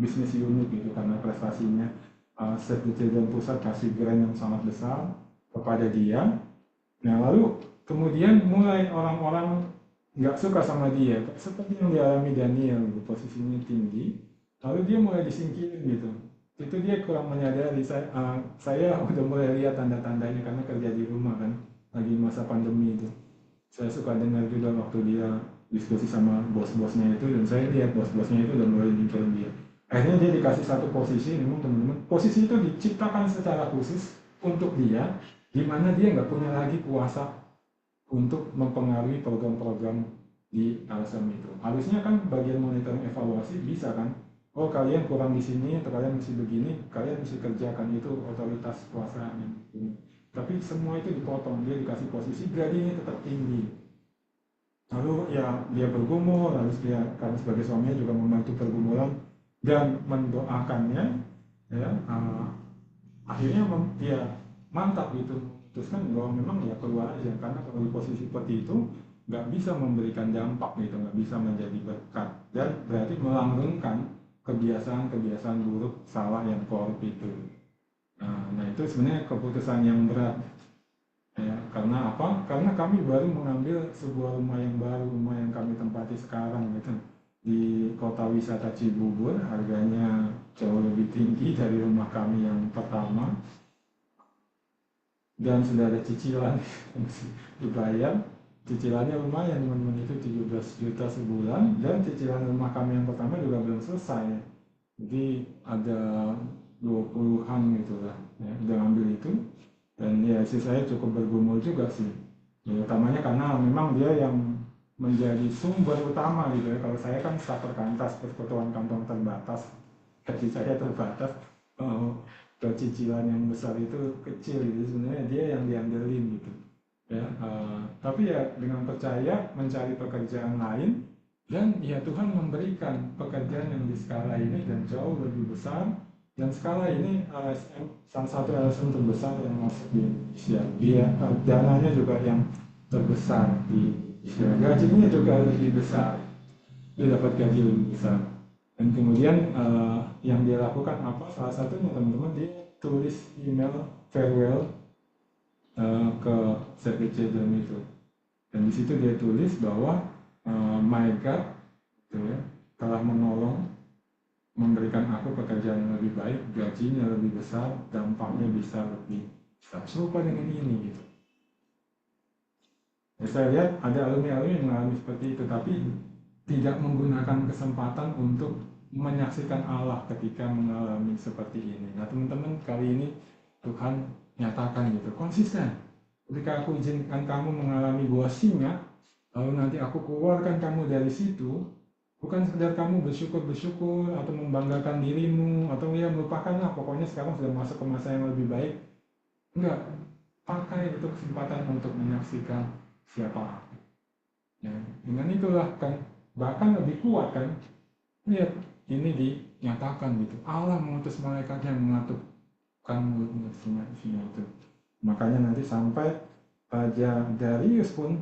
bisnis unit gitu karena prestasinya. Save the Children Pusat kasih grant yang sangat besar kepada dia. Nah lalu kemudian mulai orang-orang nggak suka sama dia, seperti yang dialami Daniel gitu, posisinya tinggi, lalu dia mulai disingkirin gitu. Itu dia kurang menyadari, saya udah mulai lihat tanda-tandanya karena kerja di rumah kan, lagi masa pandemi itu. Saya suka dengar juga waktu dia diskusi sama bos-bosnya itu, dan saya lihat bos-bosnya itu udah mulai nyingkirin dia. Akhirnya dia dikasih satu posisi, memang teman-teman, posisi itu diciptakan secara khusus untuk dia, di mana dia nggak punya lagi kuasa untuk mempengaruhi program-program di LSM itu. Harusnya kan bagian monitoring evaluasi bisa kan, oh kalian kurang di sini atau kalian mesti begini, kalian mesti kerjakan, itu otoritas kuasa yang ini. Tapi semua itu dipotong, dia dikasih posisi gajinya tetap tinggi. Lalu ya dia bergumul, lalu dia karena sebagai suaminya juga membantu pergumulan dan mendoakannya, ya akhirnya dia mantap gitu, memutuskan bahwa memang ya keluar aja, karena kalau di posisi seperti itu nggak bisa memberikan dampak gitu, nggak bisa menjadi berkat, dan berarti melanggengkan kebiasaan-kebiasaan buruk salah yang korup itu. Nah itu sebenarnya keputusan yang berat ya, karena apa? Karena kami baru mengambil sebuah rumah yang baru, rumah yang kami tempati sekarang gitu, di kota wisata Cibubur, harganya jauh lebih tinggi dari rumah kami yang pertama, dan sudah ada cicilan yang mesti dibayar. Cicilannya lumayan teman-teman, itu 17 juta sebulan, dan cicilan rumah kami yang pertama juga belum selesai, jadi ada 20-an gitu lah ya, udah ngambil itu. Dan ya istri saya cukup bergumul juga sih ya, utamanya karena memang dia yang menjadi sumber utama gitu ya. Kalau saya kan staf perkantas, persekutuan kantong terbatas, gaji saya terbatas, cicilan yang besar itu kecil gitu, sebenarnya dia yang diandelin gitu ya. Tapi ya dengan percaya mencari pekerjaan lain, dan ya Tuhan memberikan pekerjaan yang di skala ini dan jauh lebih besar, dan skala ini LSM, salah satu LSM terbesar yang masuk di Indonesia. Dia dananya juga yang terbesar di Indonesia, gajinya juga lebih besar, dia dapat gaji lebih besar. Dan kemudian yang dia lakukan apa? Salah satunya teman-teman, dia tulis email farewell ke Save the Children itu, dan di situ dia tulis bahwa my God gitu ya, telah menolong, memberikan aku pekerjaan yang lebih baik, gajinya lebih besar, dampaknya bisa lebih besar, serupa dengan ini gitu. Ya, saya lihat ada alumni-alumni yang mengalami seperti itu, tapi tidak menggunakan kesempatan untuk menyaksikan Allah ketika mengalami seperti ini. Nah teman-teman, kali ini Tuhan nyatakan gitu, konsisten. Ketika aku izinkan kamu mengalami buah singa, lalu nanti aku keluarkan kamu dari situ, bukan sekedar kamu bersyukur-bersyukur atau membanggakan dirimu, atau ya melupakanlah, pokoknya sekarang sudah masuk ke masa yang lebih baik. Enggak, pakai itu kesempatan untuk menyaksikan siapa aku. Ya, dengan itulah kan, bahkan lebih kuat kan, lihat ini dinyatakan gitu, Allah mengutus malaikatnya yang mengatupkan mulut singa itu. Makanya nanti sampai Raja Darius pun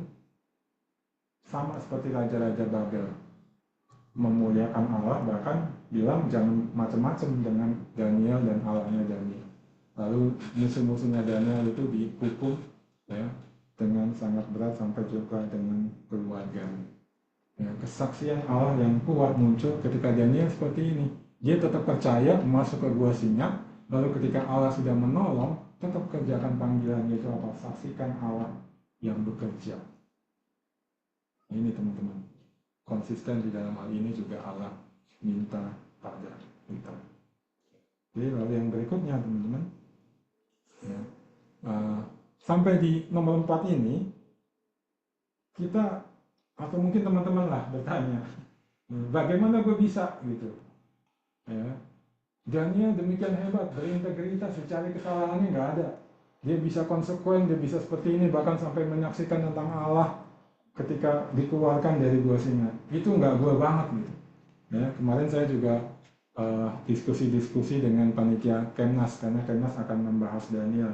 sama seperti Raja-Raja Babel, memuliakan Allah, bahkan bilang jangan macam-macam dengan Daniel dan Allahnya Daniel. Lalu musuh-musuhnya Daniel itu dihukum ya, dengan sangat berat sampai juga dengan keluarga. Ya, kesaksian Allah yang kuat muncul ketika Daniel seperti ini. Dia tetap percaya masuk ke gua singa, lalu ketika Allah sudah menolong, tetap kerjakan panggilannya itu apa? Saksikan Allah yang bekerja. Ini teman-teman, konsisten di dalam hal ini juga Allah minta pada kita. Jadi lalu yang berikutnya teman-teman, ya, sampai di nomor 4 ini, kita atau mungkin teman-teman lah bertanya, bagaimana gue bisa gitu ya, Daniel demikian hebat, berintegritas, dicari kesalahannya nggak ada, dia bisa konsekuen, dia bisa seperti ini, bahkan sampai menyaksikan tentang Allah ketika dikeluarkan dari gua singa. Itu nggak gue banget gitu ya. Kemarin saya juga diskusi-diskusi dengan panitia Kemnas, karena Kemnas akan membahas Daniel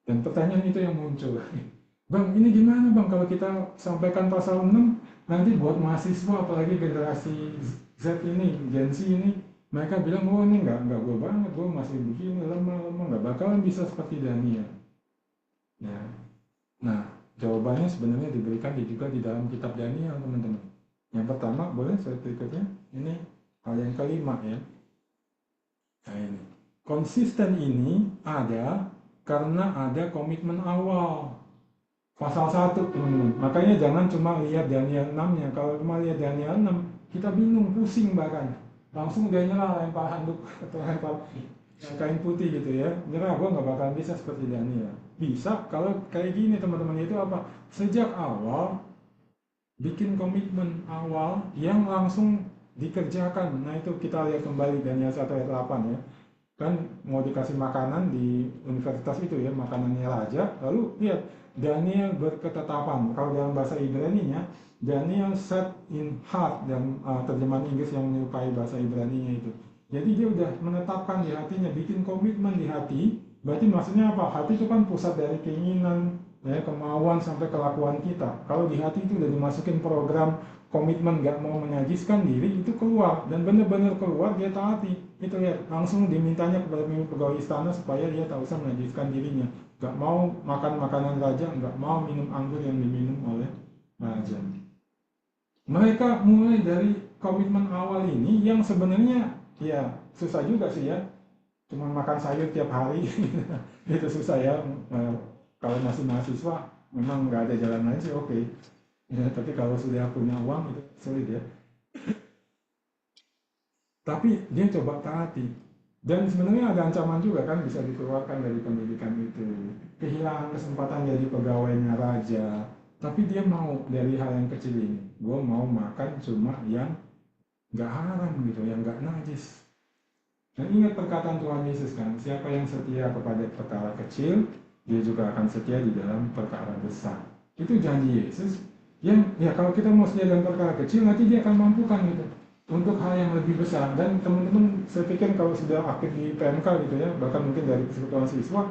dan pertanyaan itu yang muncul, Bang, ini gimana Bang kalau kita sampaikan pasal 6 nanti buat mahasiswa, apalagi generasi Z ini, Gen Z ini, Mereka bilang, oh ini nggak gue banget, gue masih begini, lemah, nggak bakalan bisa seperti Daniel. Ya. Nah, jawabannya sebenarnya diberikan juga di dalam kitab Daniel, teman-teman. Yang pertama, boleh saya berikutnya, ini hal yang kelima ya. Nah ini, konsisten ini ada karena ada komitmen awal. Pasal 1, teman-teman. Makanya jangan cuma lihat Daniel 6-nya. Kalau cuma lihat Daniel 6, kita bingung, pusing bahkan. Langsung dia nyerah, lempar handuk atau lempar kain putih gitu ya. Nyerah, gue nggak bakal bisa seperti Daniel. Bisa kalau kayak gini teman-teman, itu apa? Sejak awal bikin komitmen awal yang langsung dikerjakan. Nah itu kita lihat kembali Daniel 1 ayat 8 ya. Kan mau dikasih makanan di universitas itu ya, makanannya raja. Lalu lihat, Daniel berketetapan. Kalau dalam bahasa Ibrani-nya, Daniel set in heart, dan terjemahan Inggris yang menyerupai bahasa Ibrani-nya itu. Jadi dia udah menetapkan di hatinya, bikin komitmen di hati. Berarti maksudnya apa? Hati itu kan pusat dari keinginan, ya, kemauan sampai kelakuan kita. Kalau di hati itu udah dimasukin program komitmen gak mau menajiskan diri, itu keluar dan benar-benar keluar, dia taati. Itu lihat, langsung dimintanya kepada pegawai istana supaya dia tak usah menajiskan dirinya, gak mau makan makanan raja, gak mau minum anggur yang diminum oleh raja. Mereka mulai dari komitmen awal ini yang sebenarnya ya susah juga sih ya, cuma makan sayur tiap hari itu susah ya. Kalau masih mahasiswa memang nggak ada jalan lain sih, oke. Ya, tapi kalau sudah punya uang itu sulit ya. Tapi dia coba taati. Dan sebenarnya ada ancaman juga kan, bisa dikeluarkan dari pendidikan itu. Kehilangan kesempatan jadi pegawainya raja. Tapi dia mau dari hal yang kecil ini. Gue mau makan cuma yang nggak haram gitu, yang nggak najis. Dan ingat perkataan Tuhan Yesus kan, siapa yang setia kepada perkara kecil, dia juga akan setia di dalam perkara besar. Itu janji Yesus. Yang ya kalau kita mau setia dalam perkara kecil, nanti dia akan mampukan gitu untuk hal yang lebih besar. Dan teman-teman, saya pikir kalau sudah aktif di PMK gitu ya, bahkan mungkin dari persekutuan siswa,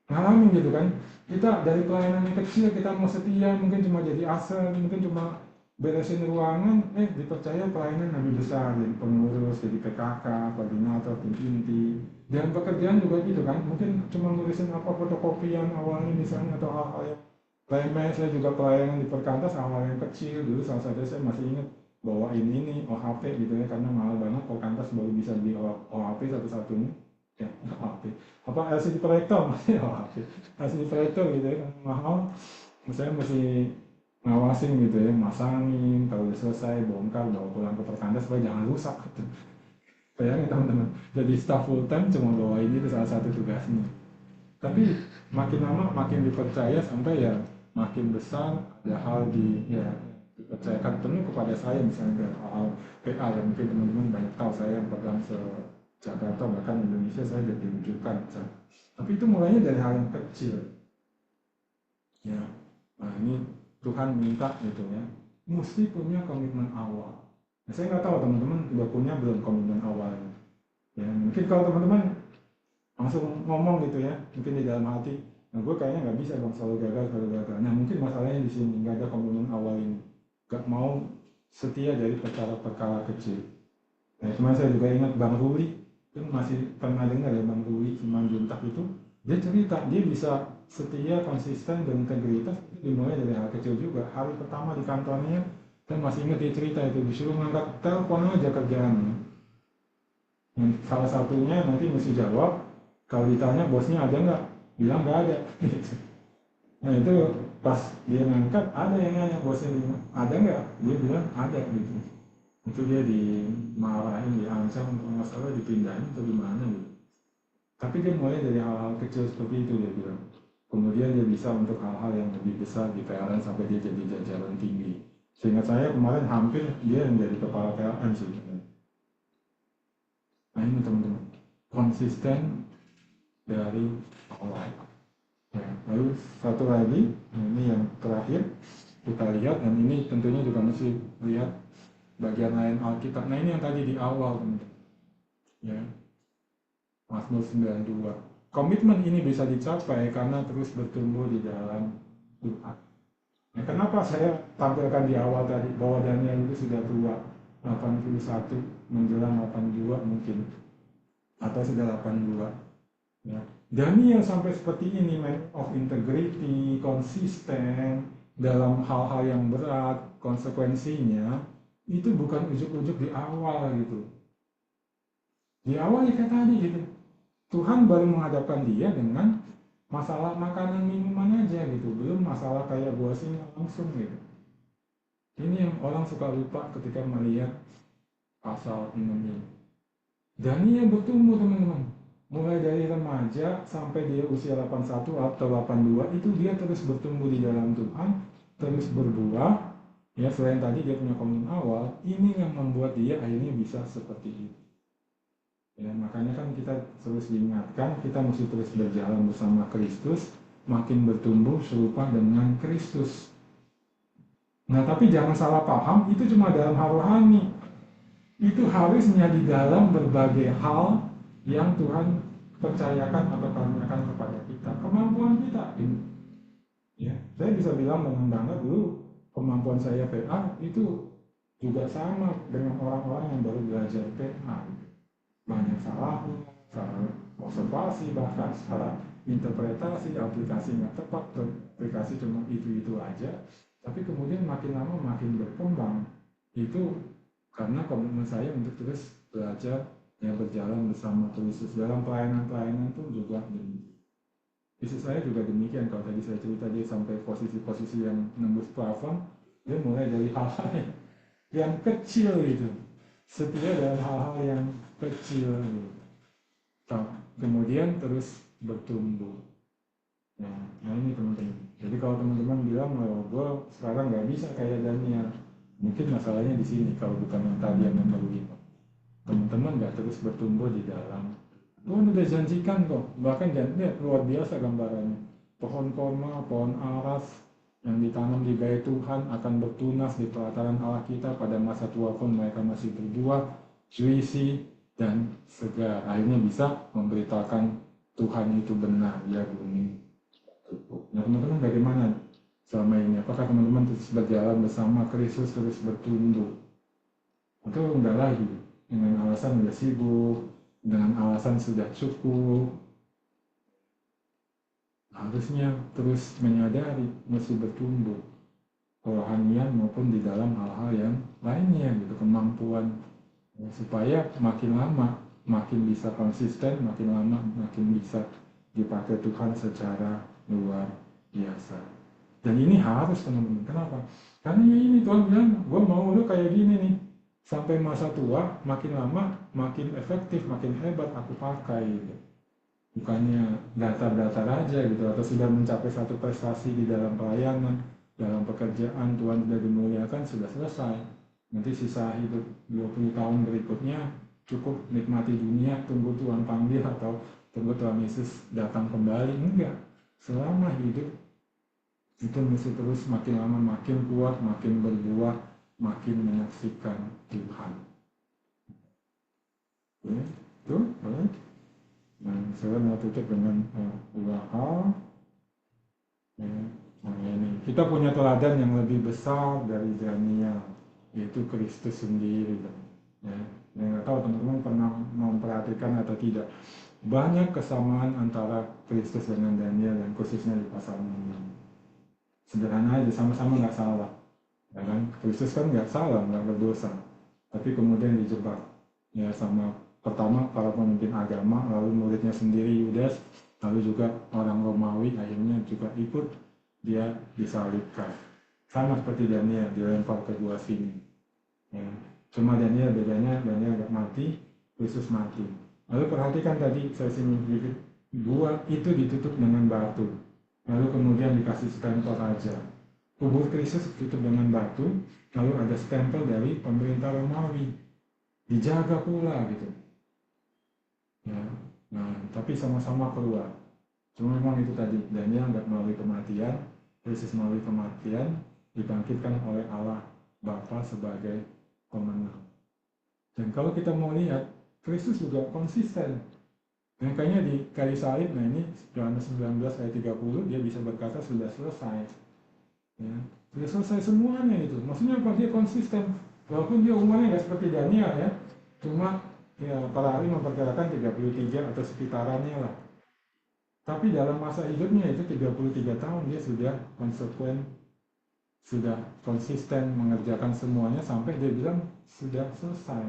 ngalamin gitu kan, kita dari pelayanan yang kecil kita mau setia, mungkin cuma jadi asal, mungkin cuma beresin ruangan, dipercaya pelayanan lebih besar, jadi pengurus, jadi PKK, koordinator, tim inti. Dan pekerjaan juga gitu kan, mungkin cuma ngurusin apa, fotokopian awalnya misalnya, atau hal-hal yang remeh. Saya juga pelayanan di perkantas awal yang kecil dulu, salah satu saya masih ingat bawain ini OHP gitu ya, karena mahal banget, perkantas baru bisa beli OHP satu-satunya ya, OHP apa, LCD proyektor masih OHP, LCD proyektor gitu ya, karena mahal. Saya mesti ngawasin gitu ya, masangin, kalau udah selesai bongkar, bawa pulang ke perkantas supaya jangan rusak gitu. Bayangin teman-teman, jadi staff full time cuma bawa ini, itu salah satu tugasnya. Tapi makin lama makin dipercaya, sampai ya makin besar, ada hal ya dipercayakan penuh kepada saya, misalnya hal PA yang mungkin teman-teman banyak tahu, saya yang pegang se Jakarta bahkan Indonesia saya sudah diwujudkan. Tapi itu mulainya dari hal yang kecil ya. Nah ini Tuhan minta gitu ya, mesti punya komitmen awal. Nah, saya nggak tahu teman-teman udah punya belum komitmen awalnya ya. Mungkin kalau teman-teman langsung ngomong gitu ya, mungkin di dalam hati, nah gue kayaknya nggak bisa dong, selalu gagal. Nah mungkin masalahnya di sini, nggak ada komitmen awal ini, nggak mau setia dari perkara-perkara kecil. Nah cuma saya juga ingat Bang Ruli, itu masih pernah dengar ya, Bang Ruli Simanjuntak itu, dia cerita dia bisa setia, konsisten, dan integritas itu dimulai dari hal kecil juga. Hari pertama di kantornya, saya masih ingat dia cerita itu, disuruh ngangkat telepon aja kerjaannya. Yang salah satunya nanti mesti jawab, kalau ditanya bosnya ada nggak, bilang nggak ada. Nah itu pas dia ngangkat, ada yang nanya bosnya, ada nggak, dia bilang ada gitu. Itu dia dimarahin, diancam, nggak salah dipindahin atau gimana gitu. Tapi dia mulai dari hal-hal kecil seperti itu, dia bilang. Kemudian dia bisa untuk hal-hal yang lebih besar di PLN sampai dia jadi jajaran tinggi. Seingat saya kemarin hampir dia yang jadi kepala PLN sih. Nah ini teman-teman, konsisten dari awal. Ya, lalu satu lagi, ini yang terakhir kita lihat, dan ini tentunya juga mesti lihat bagian lain Alkitab. Nah ini yang tadi di awal teman-teman. Ya, Mazmur 92. Komitmen ini bisa dicapai karena terus bertumbuh di dalam Tuhan. Nah, kenapa saya tampilkan di awal tadi bahwa Daniel itu sudah tua? 81 menjelang 82 mungkin, atau sudah 82 ya. Daniel sampai seperti ini, man of integrity, konsisten dalam hal-hal yang berat, konsekuensinya itu bukan ujuk-ujuk di awal gitu. Di awal ya kayak tadi gitu, Tuhan baru menghadapkan dia dengan masalah makanan minuman aja gitu, belum masalah kayak buah singa langsung gitu. Ini yang orang suka lupa ketika melihat pasal 6 ini. Daniel bertumbuh teman-teman. Mulai dari remaja sampai dia usia 81 atau 82 itu dia terus bertumbuh di dalam Tuhan, terus berbuah. Ya, selain tadi dia punya komitmen awal, ini yang membuat dia akhirnya bisa seperti itu. Ya, makanya kan kita terus diingatkan, kita mesti terus berjalan bersama Kristus, makin bertumbuh serupa dengan Kristus. Nah, tapi jangan salah paham, itu cuma dalam hal rohani. Itu harusnya di dalam berbagai hal yang Tuhan percayakan atau karuniakan kepada kita, kemampuan kita. Ya, saya bisa bilang dengan bangga dulu kemampuan saya PA itu juga sama dengan orang-orang yang baru belajar PA. Banyak salah observasi, bahkan salah interpretasi, aplikasi nggak tepat, aplikasi cuma itu aja. Tapi kemudian makin lama makin berkembang. Itu karena komitmen saya untuk terus belajar yang berjalan bersama Kristus dalam pelayanan-pelayanan pun juga demikian. Istri saya juga demikian. Kalau tadi saya cerita dia sampai posisi-posisi yang nembus plafon, dia mulai dari hal-hal yang kecil gitu, setia dalam hal-hal yang kecil gitu. Kemudian terus bertumbuh. Nah ini teman-teman. Jadi kalau teman-teman bilang, oh gue sekarang nggak bisa kayak Daniel, mungkin masalahnya di sini. Kalau bukan yang tadi yang nomor 5, teman-teman nggak terus bertumbuh di dalam. Tuhan udah janjikan kok, bahkan lihat luar biasa gambarannya. Pohon korma, pohon aras yang ditanam di bait Tuhan akan bertunas di pelataran Allah kita pada masa tua pun mereka masih berbuah, juicy dan segar. Akhirnya bisa memberitakan Tuhan itu benar, ya bumi cukup. Nah teman-teman bagaimana selama ini? Apakah teman-teman terus berjalan bersama Kristus, terus bertumbuh? Atau enggak lagi dengan alasan udah sibuk, dengan alasan sudah cukup? Harusnya terus menyadari mesti bertumbuh kerohanian maupun di dalam hal-hal yang lainnya gitu, kemampuan ya, supaya makin lama makin bisa konsisten, makin lama makin bisa dipakai Tuhan secara luar biasa. Dan ini harus teman-teman. Kenapa? Karena ya ini Tuhan bilang, gue mau lu kayak gini nih. Sampai masa tua, makin lama, makin efektif, makin hebat aku pakai gitu. Bukannya datar-datar aja gitu, atau sudah mencapai satu prestasi di dalam pelayanan, dalam pekerjaan, Tuhan sudah dimuliakan, sudah selesai. Nanti sisa hidup 20 tahun berikutnya, cukup nikmati dunia, tunggu Tuhan panggil atau tunggu Tuhan Yesus datang kembali. Enggak. Selama hidup, itu mesti terus makin lama makin kuat, makin berbuah, makin menyaksikan Tuhan. Oke, itu boleh. Nah, saya mau tutup dengan dua hal. Nah, ini kita punya teladan yang lebih besar dari Daniel, yaitu Kristus sendiri. Ya, nggak tahu teman-teman pernah memperhatikan atau tidak, banyak kesamaan antara Kristus dengan Daniel dan khususnya di pasal 6. Sederhana aja, sama-sama nggak salah. Ya kan? Kristus kan nggak salah, nggak berdosa, tapi kemudian dijebak ya sama pertama para pemimpin agama, lalu muridnya sendiri Yudas, lalu juga orang Romawi, akhirnya juga ikut dia disalibkan. Sama seperti Daniel, dilempar ke gua sini. Ya. Cuma Daniel bedanya, Daniel nggak mati, Kristus mati. Lalu perhatikan tadi saya sini, gua itu ditutup dengan batu, lalu kemudian dikasih stempel raja. Kubur Kristus ditutup dengan batu, lalu ada stempel dari pemerintah Romawi, dijaga pula gitu. Ya, nah, tapi sama-sama keluar. Cuma memang itu tadi, Daniel nggak melalui kematian, Kristus melalui kematian, dibangkitkan oleh Allah Bapa sebagai pemenang. Dan kalau kita mau lihat, Kristus juga konsisten. Dan kayaknya di kayu salib, nah ini Yohanes 19 ayat 30, dia bisa berkata sudah selesai. Ya, sudah selesai semuanya itu. Maksudnya apa? Dia konsisten. Walaupun dia umurnya nggak seperti Daniel ya, cuma ya para ahli memperkirakan 33 atau sekitarannya lah. Tapi dalam masa hidupnya itu 33 tahun dia sudah konsekuen, sudah konsisten mengerjakan semuanya sampai dia bilang sudah selesai.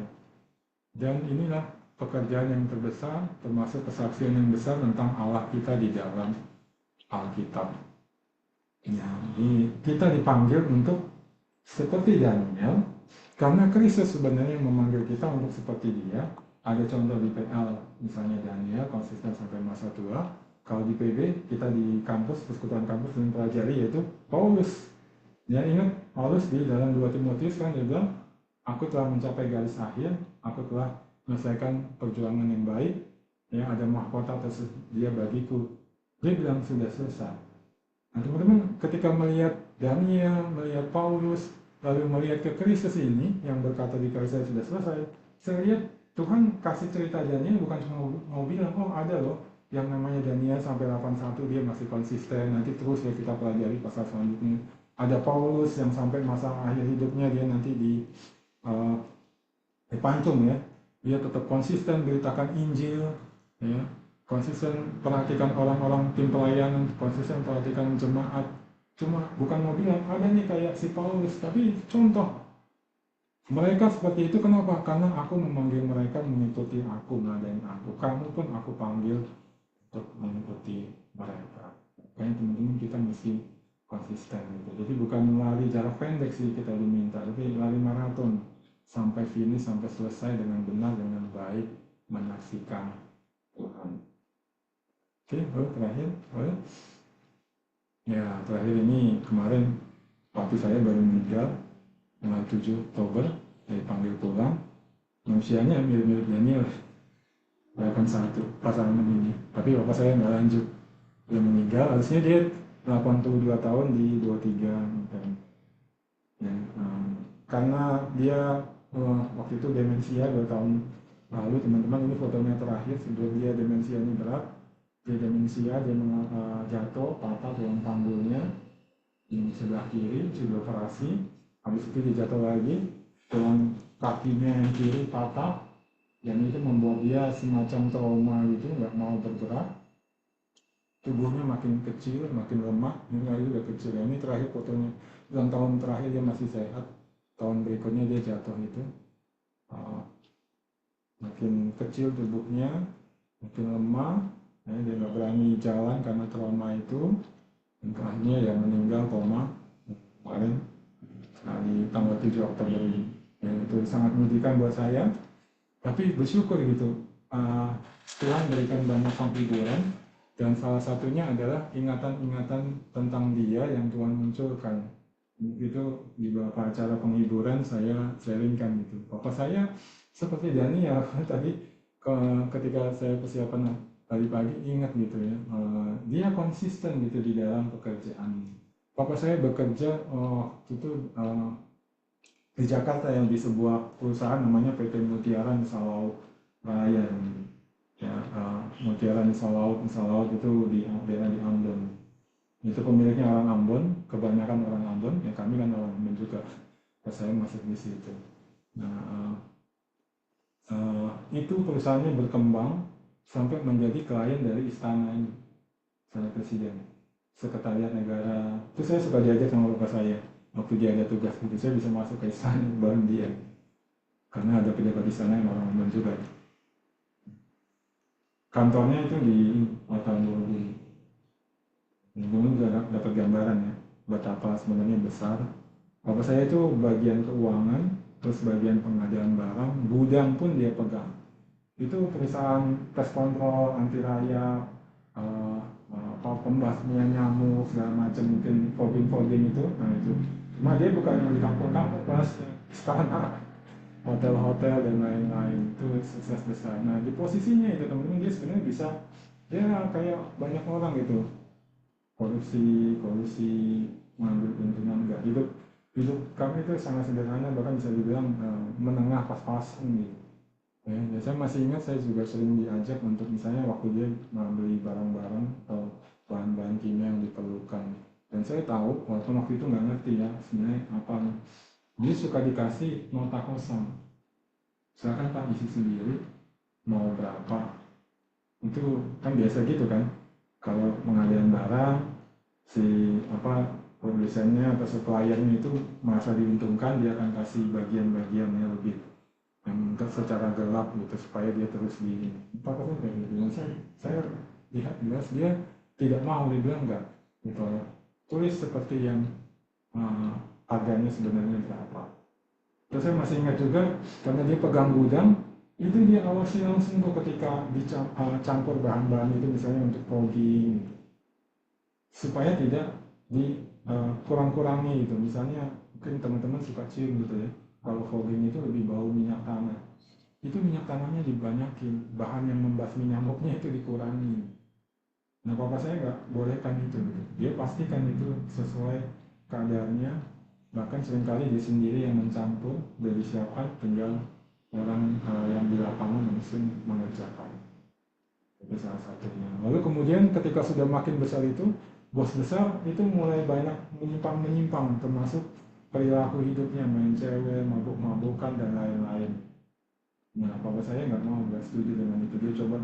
Dan inilah pekerjaan yang terbesar, termasuk kesaksian yang besar tentang Allah kita di dalam Alkitab. Ya, kita dipanggil untuk seperti Daniel, karena Kristus sebenarnya memanggil kita untuk seperti dia. Ada contoh di PL, misalnya Daniel konsisten sampai masa tua. Kalau di PB, kita di kampus, persekutuan kampus dan pelajari, yaitu Paulus. Ya ingat, Paulus di dalam 2 Timotius kan dia bilang, aku telah mencapai garis akhir, aku telah menyelesaikan perjuangan yang baik, ya ada mahkota tersedia bagiku. Dia bilang sudah selesai. Nah teman-teman, ketika melihat Daniel, melihat Paulus, lalu melihat ke Kristus ini yang berkata di Kristus sudah selesai, saya lihat Tuhan kasih cerita Daniel bukan cuma mau bilang, oh ada loh yang namanya Daniel sampai 81 dia masih konsisten, nanti terus ya kita pelajari pasal selanjutnya. Ada Paulus yang sampai masa akhir hidupnya dia nanti dipancung ya, dia tetap konsisten beritakan Injil, ya, konsisten perhatikan orang-orang tim pelayanan, konsisten perhatikan jemaat. Cuma bukan mau bilang ada nih kayak si Paulus, tapi contoh mereka seperti itu. Kenapa? Karena aku memanggil mereka mengikuti aku, ngadain aku. Kamu pun aku panggil untuk mengikuti mereka. Makanya teman-teman kita mesti konsisten gitu. Jadi bukan lari jarak pendek sih kita diminta, tapi lari maraton sampai finish, sampai selesai dengan benar, dengan baik, menyaksikan Tuhan. Oke, terakhir, ya terakhir ini kemarin waktu saya baru meninggal tanggal 7 Oktober, saya panggil pulang. Manusianya mirip-mirip Daniel, 81 pasangan ini. Tapi bapak saya nggak lanjut, dia meninggal. Harusnya dia 82 tahun di 23 kan. Ya, karena dia waktu itu demensia 2 tahun lalu teman-teman, ini fotonya terakhir sebelum dia demensia ini berat. Dia demensia, dia jatuh, patah tulang panggulnya di sebelah kiri, sudah operasi. Habis itu dia jatuh lagi, tulang kakinya yang kiri patah, dan itu membuat dia semacam trauma gitu, nggak mau bergerak. Tubuhnya makin kecil, makin lemah, ini lagi udah kecil. Ini terakhir fotonya, dalam tahun terakhir dia masih sehat. Tahun berikutnya dia jatuh itu, makin kecil tubuhnya, makin lemah, ya, dia nggak berani jalan karena trauma itu. Dan terakhirnya yang meninggal koma kemarin di tanggal 7 Oktober ini. Ya, itu sangat menyedihkan buat saya, tapi bersyukur gitu. Tuhan berikan banyak penghiburan, dan salah satunya adalah ingatan-ingatan tentang dia yang Tuhan munculkan. Itu di beberapa acara penghiburan saya sharingkan gitu. Bapak saya seperti Daniel tadi ketika saya persiapan tadi pagi ingat gitu ya, dia konsisten gitu di dalam pekerjaan. Papa saya bekerja waktu itu di Jakarta yang di sebuah perusahaan namanya PT Mutiara Nusa Laut Raya. Ya, Mutiara Nusa Laut itu di daerah di Ambon. Itu pemiliknya orang Ambon, kebanyakan orang Ambon. Ya kami kan orang Ambon juga. Saya masuk di situ. Nah, itu perusahaannya berkembang sampai menjadi klien dari istana ini, istana presiden, sekretariat negara. Itu saya suka diajak sama bapak saya waktu dia ada tugas gitu, saya bisa masuk ke istana bareng dia karena ada pejabat istana yang orang Ambon juga. Kantornya itu di Hotel Borobudur. Borobudur juga dapat gambaran ya betapa sebenarnya besar. Bapak saya itu bagian keuangan, terus bagian pengadaan barang, gudang pun dia pegang. Itu perusahaan tes kontrol anti rayap, pembasmian nyamuk segala macam, mungkin fogging itu. Nah itu cuma dia bukan yang di kampung-kampung pas istana, hotel-hotel dan lain-lain, itu sukses besar. Nah di posisinya itu teman-teman dia sebenarnya bisa, dia kayak banyak orang gitu, korupsi mengambil keuntungan, enggak. Hidup kami itu sangat sederhana, bahkan bisa dibilang menengah pas-pasan gitu. Ya, saya masih ingat saya juga sering diajak untuk misalnya waktu dia membeli barang-barang atau bahan-bahan kimia yang diperlukan. Dan saya tahu, walaupun waktu itu nggak ngerti ya sebenarnya apa dia suka dikasih nota kosong. Silakan Pak isi sendiri, mau berapa. Itu kan biasa gitu kan. Kalau pengadaan barang, si produsennya atau suppliernya itu merasa diuntungkan, dia akan kasih bagian-bagiannya lebih yang secara gelap gitu supaya dia terus di apa kayak gitu. Dan saya lihat jelas dia tidak mau, dia bilang enggak gitu, tulis seperti yang harganya sebenarnya berapa. Terus saya masih ingat juga karena dia pegang gudang, itu dia awasi langsung tuh ketika dicampur bahan-bahan itu misalnya untuk fogging gitu, supaya tidak kurang-kurangi gitu. Misalnya mungkin teman-teman suka cium gitu ya, kalau fogging itu lebih bau minyak tanah, itu minyak tanahnya dibanyakin, bahan yang membasmi nyamuknya itu dikurangi. Nah papa saya nggak bolehkan itu gitu. Dia pastikan itu sesuai kadarnya, bahkan seringkali dia sendiri yang mencampur, udah disiapkan, tinggal orang yang di lapangan langsung mengerjakan. Itu salah satunya. Lalu kemudian ketika sudah makin besar itu, bos besar itu mulai banyak menyimpang-menyimpang, termasuk perilaku hidupnya, main cewek, mabuk-mabukan, dan lain-lain. Nah, papa saya nggak setuju dengan itu. Dia coba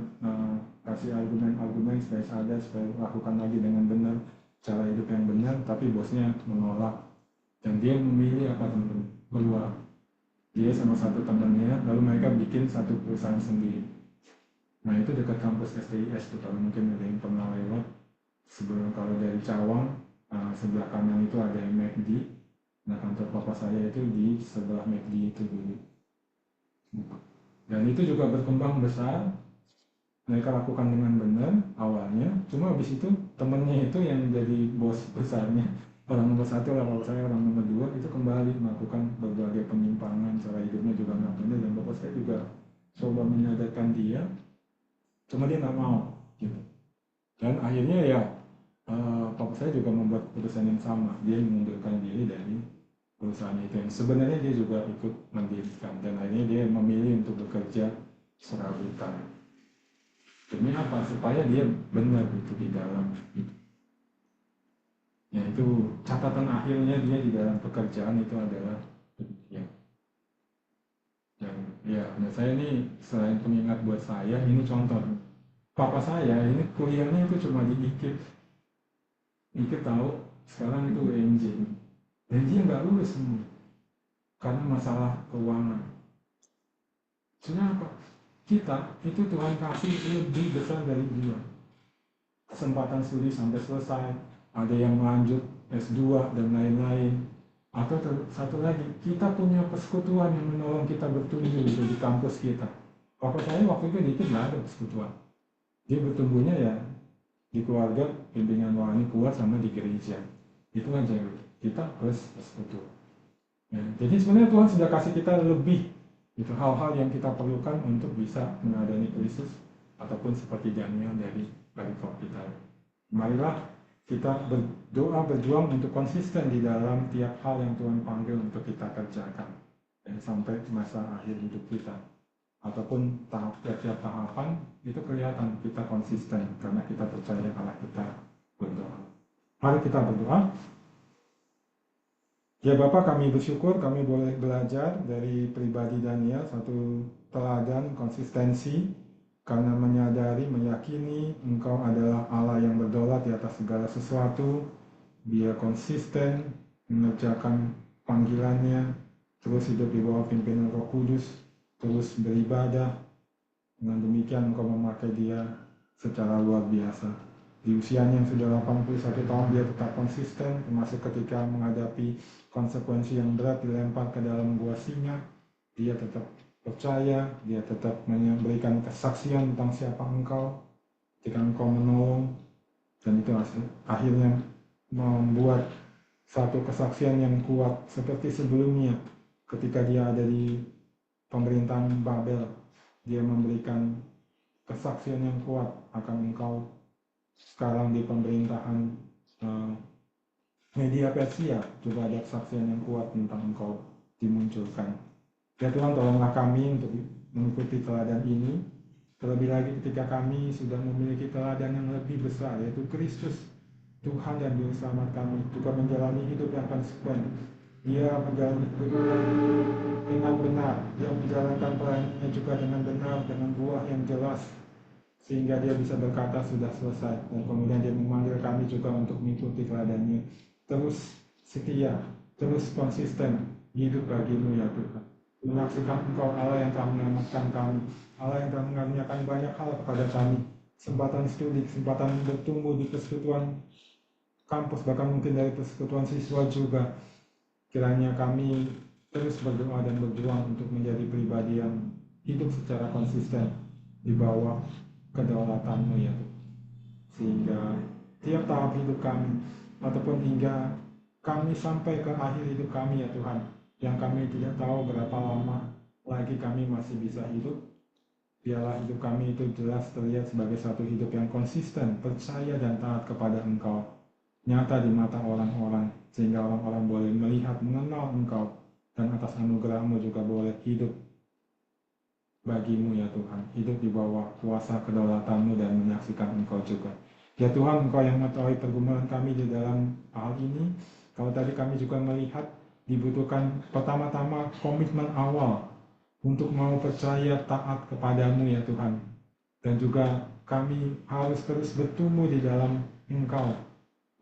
kasih argumen-argumen supaya sadar, supaya lakukan lagi dengan benar, cara hidup yang benar, tapi bosnya menolak. Dan dia memilih apa teman-teman? Keluar. Dia sama satu temannya, lalu mereka bikin satu perusahaan sendiri. Nah, itu dekat kampus STIS tuh, kalau mungkin ada yang pernah lewat. Sebelum, kalau dari Cawang, sebelah kanan itu ada yang McD. Nah, kantor papa saya itu di sebelah McD itu dulu. Dan itu juga berkembang besar. Mereka lakukan dengan benar awalnya, cuma habis itu temennya itu yang jadi bos besarnya, orang nomor satu lah kalau saya, orang nomor dua itu kembali melakukan berbagai penyimpangan, cara hidupnya juga nggak benar, dan bapak saya juga coba menyadarkan dia, cuma dia nggak mau gitu. Dan akhirnya ya papa saya juga membuat keputusan yang sama, dia mengundurkan diri dari perusahaan itu yang sebenarnya dia juga ikut mendirikan, dan akhirnya dia memilih untuk bekerja serabutan. Demi apa? Supaya dia benar itu di dalam, ya itu catatan akhirnya dia di dalam pekerjaan itu adalah ya. Yang ya, menurut saya ini selain pengingat buat saya, ini contoh. Papa saya ini kuliahnya itu cuma di IKIP. IKIP tahu sekarang itu UNJ. Dan dia nggak lulus semua karena masalah keuangan. Sebenarnya apa? Kita itu Tuhan kasih lebih besar dari dia. Kesempatan studi sampai selesai, ada yang lanjut S2 dan lain-lain. Atau satu lagi, kita punya persekutuan yang menolong kita bertumbuh di kampus kita. Papa saya waktu itu dikit nggak ada persekutuan. Dia bertumbuhnya ya di keluarga, bimbingan rohani kuat, sama di gereja. Itu aja kita plus persekutuan. Ya, jadi sebenarnya Tuhan sudah kasih kita lebih itu hal-hal yang kita perlukan untuk bisa mengadani Kristus, ataupun seperti Daniel dari perikop kita. Marilah kita berdoa, berjuang untuk konsisten di dalam tiap hal yang Tuhan panggil untuk kita kerjakan, dan sampai masa akhir hidup kita, ataupun tiap tahapan itu kelihatan kita konsisten karena kita percaya kalau kita berdoa. Mari kita berdoa. Ya Bapak, kami bersyukur kami boleh belajar dari pribadi Daniel, satu teladan konsistensi, karena menyadari, meyakini Engkau adalah Allah yang berdaulat di atas segala sesuatu. Dia konsisten mengerjakan panggilannya, terus hidup di bawah pimpinan Roh Kudus, terus beribadah. Dengan demikian Engkau memakai dia secara luar biasa. Di usianya yang sudah 81 tahun dia tetap konsisten, termasuk ketika menghadapi konsekuensi yang berat, dilempar ke dalam gua singa, dia tetap percaya, dia tetap memberikan kesaksian tentang siapa Engkau, ketika Engkau menolong, dan itu akhirnya membuat satu kesaksian yang kuat seperti sebelumnya ketika dia ada di pemerintahan Babel. Dia memberikan kesaksian yang kuat akan Engkau. Sekarang di pemerintahan media Persia juga ada kesaksian yang kuat tentang Engkau dimunculkan. Ya Tuhan, tolonglah kami untuk mengikuti teladan ini, terlebih lagi ketika kami sudah memiliki teladan yang lebih besar, yaitu Kristus, Tuhan dan Juru Selamat kami, juga menjalani hidup yang konsekuen dia menjalani kehidupan dengan benar, dia menjalankan pelayanannya juga dengan benar, dengan buah yang jelas, sehingga dia bisa berkata sudah selesai, dan kemudian dia memanggil kami juga untuk mengikuti teladannya, terus setia, terus konsisten hidup bagimu ya Tuhan, menyaksikan Engkau Allah yang telah menyelamatkan kami, Allah yang telah mengaruniakan banyak hal kepada kami, kesempatan studi, kesempatan bertumbuh di persekutuan kampus, bahkan mungkin dari persekutuan siswa juga. Kiranya kami terus berdoa dan berjuang untuk menjadi pribadi yang hidup secara konsisten di bawah kedaulatan-Mu ya Tuhan. Sehingga tiap tahap hidup kami ataupun hingga kami sampai ke akhir hidup kami ya Tuhan, yang kami tidak tahu berapa lama lagi kami masih bisa hidup, biarlah hidup kami itu jelas terlihat sebagai satu hidup yang konsisten, percaya dan taat kepada Engkau, nyata di mata orang-orang, sehingga orang-orang boleh melihat, mengenal Engkau, dan atas anugerah-Mu juga boleh hidup bagimu ya Tuhan, hidup di bawah kuasa kedaulatan-Mu dan menyaksikan Engkau juga. Ya Tuhan, Engkau yang mengetahui pergumulan kami di dalam hal ini. Kalau tadi kami juga melihat dibutuhkan pertama-tama komitmen awal untuk mau percaya taat kepadamu ya Tuhan. Dan juga kami harus terus bertumbuh di dalam Engkau,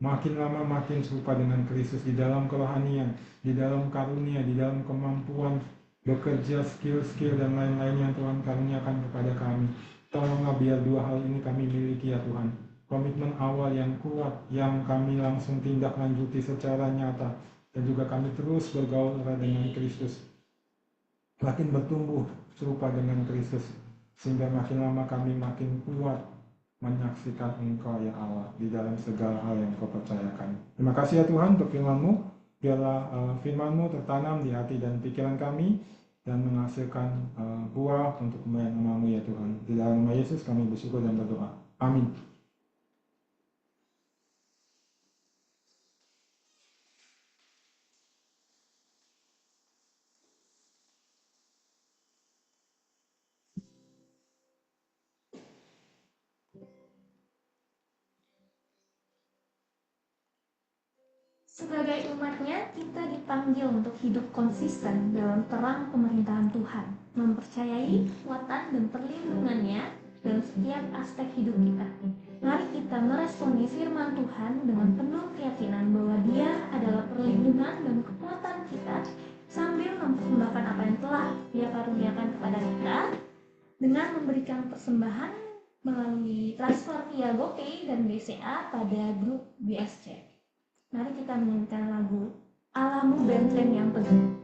makin lama makin serupa dengan Kristus di dalam kerohanian, di dalam karunia, di dalam kemampuan bekerja, skill-skill dan lain-lain yang Tuhan karuniakan kepada kami. Tolonglah biar dua hal ini kami miliki ya Tuhan. Komitmen awal yang kuat, yang kami langsung tindak lanjuti secara nyata, dan juga kami terus bergaul erat dengan Kristus, makin bertumbuh serupa dengan Kristus, sehingga makin lama kami makin kuat menyaksikan Engkau ya Allah di dalam segala hal yang Kau percayakan. Terima kasih ya Tuhan untuk firman-Mu. Biarlah firman-Mu tertanam di hati dan pikiran kami dan menghasilkan buah untuk kemuliaan nama-Mu ya Tuhan. Di dalam nama Yesus kami bersyukur dan berdoa. Amin. Sebagai umatnya, kita dipanggil untuk hidup konsisten dalam terang pemerintahan Tuhan, mempercayai kekuatan dan perlindungannya dalam setiap aspek hidup kita. Mari kita meresponi firman Tuhan dengan penuh keyakinan bahwa Dia adalah perlindungan dan kekuatan kita, sambil mempersembahkan apa yang telah Dia karuniakan kepada kita dengan memberikan persembahan melalui transfer via GoPay dan BCA pada grup BSC. Mari kita menyanyikan lagu Alamu Benteng yang Teguh.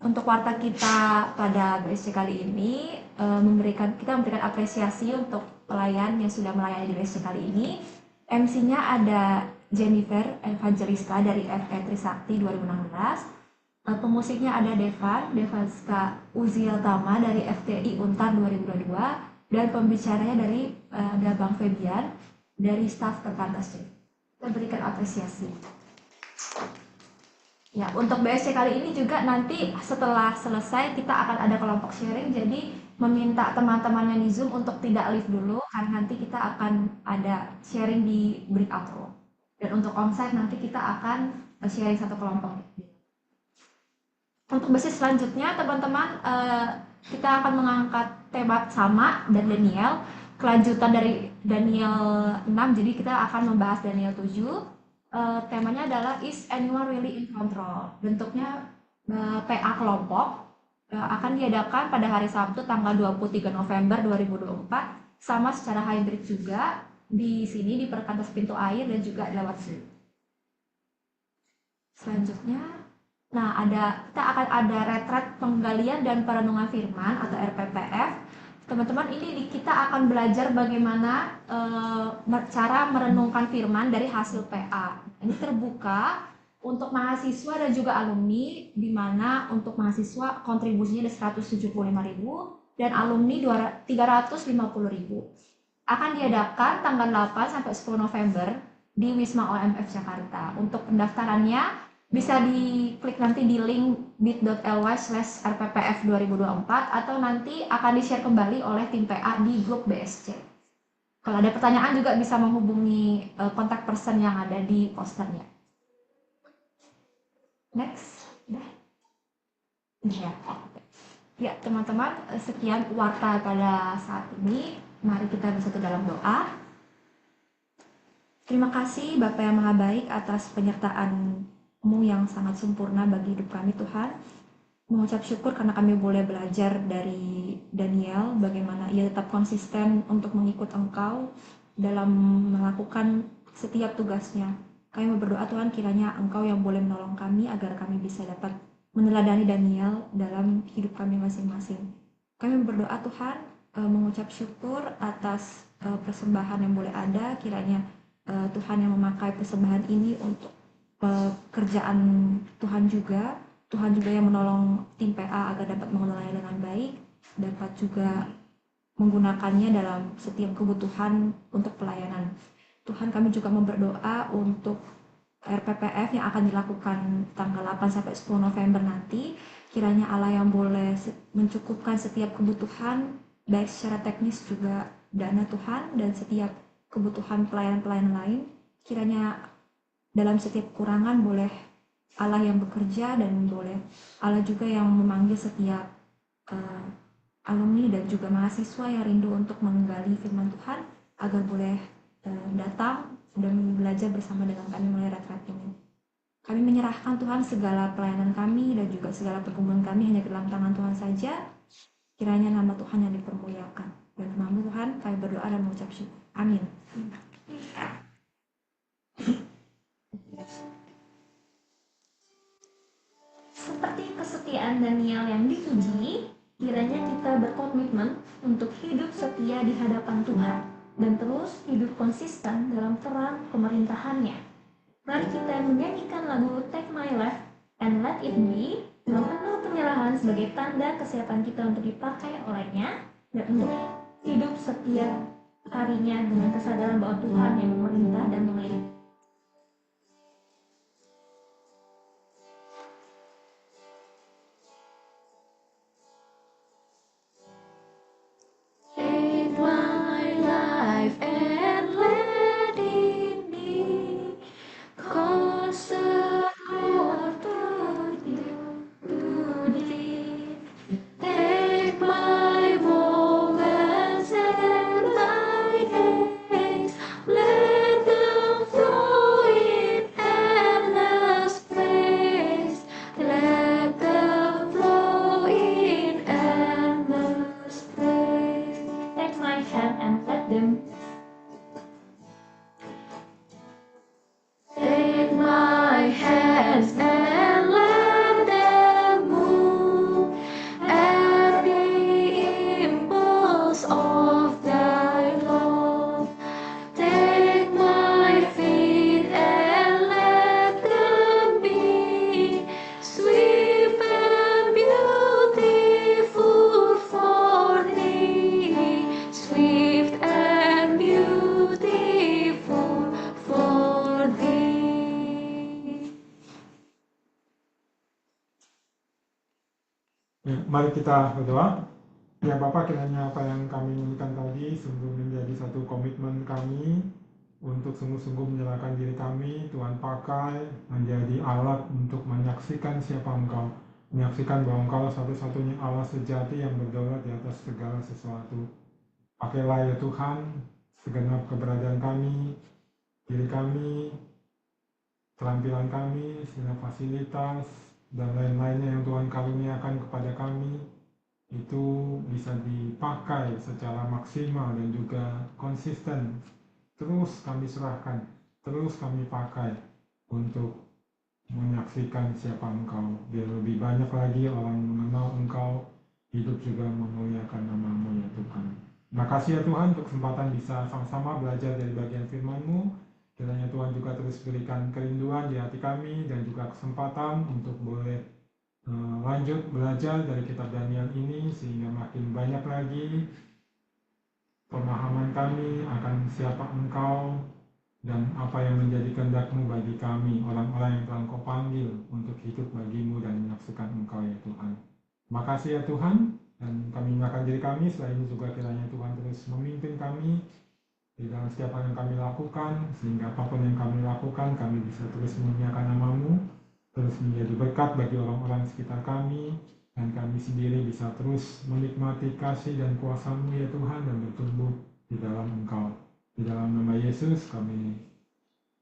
Untuk warta kita pada BSC kali ini kita memberikan apresiasi untuk pelayan yang sudah melayani di BSC kali ini. MC-nya ada Jennifer Evangelista dari FE Trisakti 2016. Pemusiknya ada Devanska Uziel Tama dari FTI Untar 2022, dan pembicaranya ada Bang Febian dari staf Perkantas. Kita berikan apresiasi. Ya, untuk BSC kali ini juga nanti setelah selesai kita akan ada kelompok sharing, jadi meminta teman-temannya di Zoom untuk tidak live dulu karena nanti kita akan ada sharing di breakout room. Dan untuk onsite nanti kita akan sharing satu kelompok. Untuk BSC selanjutnya teman-teman kita akan mengangkat tema sama dan Daniel, kelanjutan dari Daniel 6, jadi kita akan membahas Daniel 7. Temanya adalah Is Anyone Really in Control? Bentuknya PA kelompok, akan diadakan pada hari Sabtu tanggal 23 November 2024, sama secara hybrid juga di sini di Perkantas Pintu Air dan juga lewat Zoom. Selanjutnya, kita akan ada retret penggalian dan perenungan firman atau RPPF. Teman-teman, ini kita akan belajar bagaimana cara merenungkan firman dari hasil PA. Ini terbuka untuk mahasiswa dan juga alumni, di mana untuk mahasiswa kontribusinya ada 175.000 dan alumni 350.000. Akan diadakan tanggal 8 sampai 10 November di Wisma OMF Jakarta. Untuk pendaftarannya bisa diklik nanti di link bit.ly/rppf 2024 atau nanti akan di-share kembali oleh tim PA di grup BSC. Kalau ada pertanyaan juga bisa menghubungi kontak person yang ada di posternya. Next. Ya, teman-teman, sekian warta pada saat ini. Mari kita bersatu dalam doa. Terima kasih Bapak yang Maha Baik atas penyertaan-Mu yang sangat sempurna bagi hidup kami, Tuhan. Mengucap syukur karena kami boleh belajar dari Daniel bagaimana ia tetap konsisten untuk mengikut Engkau dalam melakukan setiap tugasnya. Kami berdoa Tuhan, kiranya Engkau yang boleh menolong kami agar kami bisa dapat meneladani Daniel dalam hidup kami masing-masing. Kami berdoa Tuhan, mengucap syukur atas persembahan yang boleh ada, kiranya Tuhan yang memakai persembahan ini untuk pekerjaan Tuhan juga yang menolong tim PA agar dapat mengelolanya dengan baik, dapat juga menggunakannya dalam setiap kebutuhan untuk pelayanan. Tuhan, kami juga berdoa untuk RPPF yang akan dilakukan tanggal 8 sampai 10 November nanti, kiranya Allah yang boleh mencukupkan setiap kebutuhan, baik secara teknis juga dana Tuhan, dan setiap kebutuhan pelayanan-pelayanan lain, kiranya dalam setiap kekurangan boleh Allah yang bekerja, dan boleh Allah juga yang memanggil setiap alumni dan juga mahasiswa yang rindu untuk menggali firman Tuhan agar boleh datang dan belajar bersama dengan kami melalui retret ini. Kami menyerahkan Tuhan segala pelayanan kami dan juga segala pergumulan kami hanya ke dalam tangan Tuhan saja. Kiranya nama Tuhan yang dipermuliakan. Dan nama Tuhan kami berdoa dan mengucap syukur. Amin. Seperti kesetiaan Daniel yang dipuji, kiranya kita berkomitmen untuk hidup setia di hadapan Tuhan dan terus hidup konsisten dalam terang pemerintahannya. Mari kita menyanyikan lagu Take My Life and Let It Be dengan penuh penyerahan sebagai tanda kesiapan kita untuk dipakai olehnya dan untuk hidup setiap harinya dengan kesadaran bahwa Tuhan yang memerintah dan memiliki. Let them flow. Ya, mari kita berdoa. Ya Bapak, kiranya apa yang kami nyanyikan tadi sungguh menjadi satu komitmen kami untuk sungguh-sungguh menyerahkan diri kami. Tuhan pakai menjadi alat untuk menyaksikan siapa Engkau, menyaksikan bahwa Engkau satu-satunya Allah sejati yang berdaulat di atas segala sesuatu. Pakailah ya Tuhan segenap keberadaan kami, diri kami, keterampilan kami, segala fasilitas, dan lain-lainnya yang Tuhan karuniakan kepada kami, itu bisa dipakai secara maksimal dan juga konsisten. Terus kami serahkan, terus kami pakai untuk menyaksikan siapa Engkau, biar lebih banyak lagi orang mengenal Engkau, hidup juga memuliakan nama-Mu ya Tuhan. Terima kasih ya Tuhan untuk kesempatan bisa sama-sama belajar dari bagian firman-Mu. Kiranya Tuhan juga terus berikan kerinduan di hati kami dan juga kesempatan untuk boleh lanjut belajar dari kitab Daniel ini sehingga makin banyak lagi pemahaman kami akan siapa Engkau dan apa yang menjadi kehendak-Mu bagi kami, orang-orang yang telah Engkau panggil untuk hidup bagi-Mu dan menyaksikan Engkau ya Tuhan. Terima kasih ya Tuhan, dan kami menyerahkan diri kami, setelah ini juga kiranya Tuhan terus memimpin kami di dalam setiap hal yang kami lakukan, sehingga apapun yang kami lakukan, kami bisa terus memuliakan nama-Mu, terus menjadi berkat bagi orang-orang sekitar kami, dan kami sendiri bisa terus menikmati kasih dan kuasa-Mu ya Tuhan, dan bertumbuh di dalam Engkau. Di dalam nama Yesus kami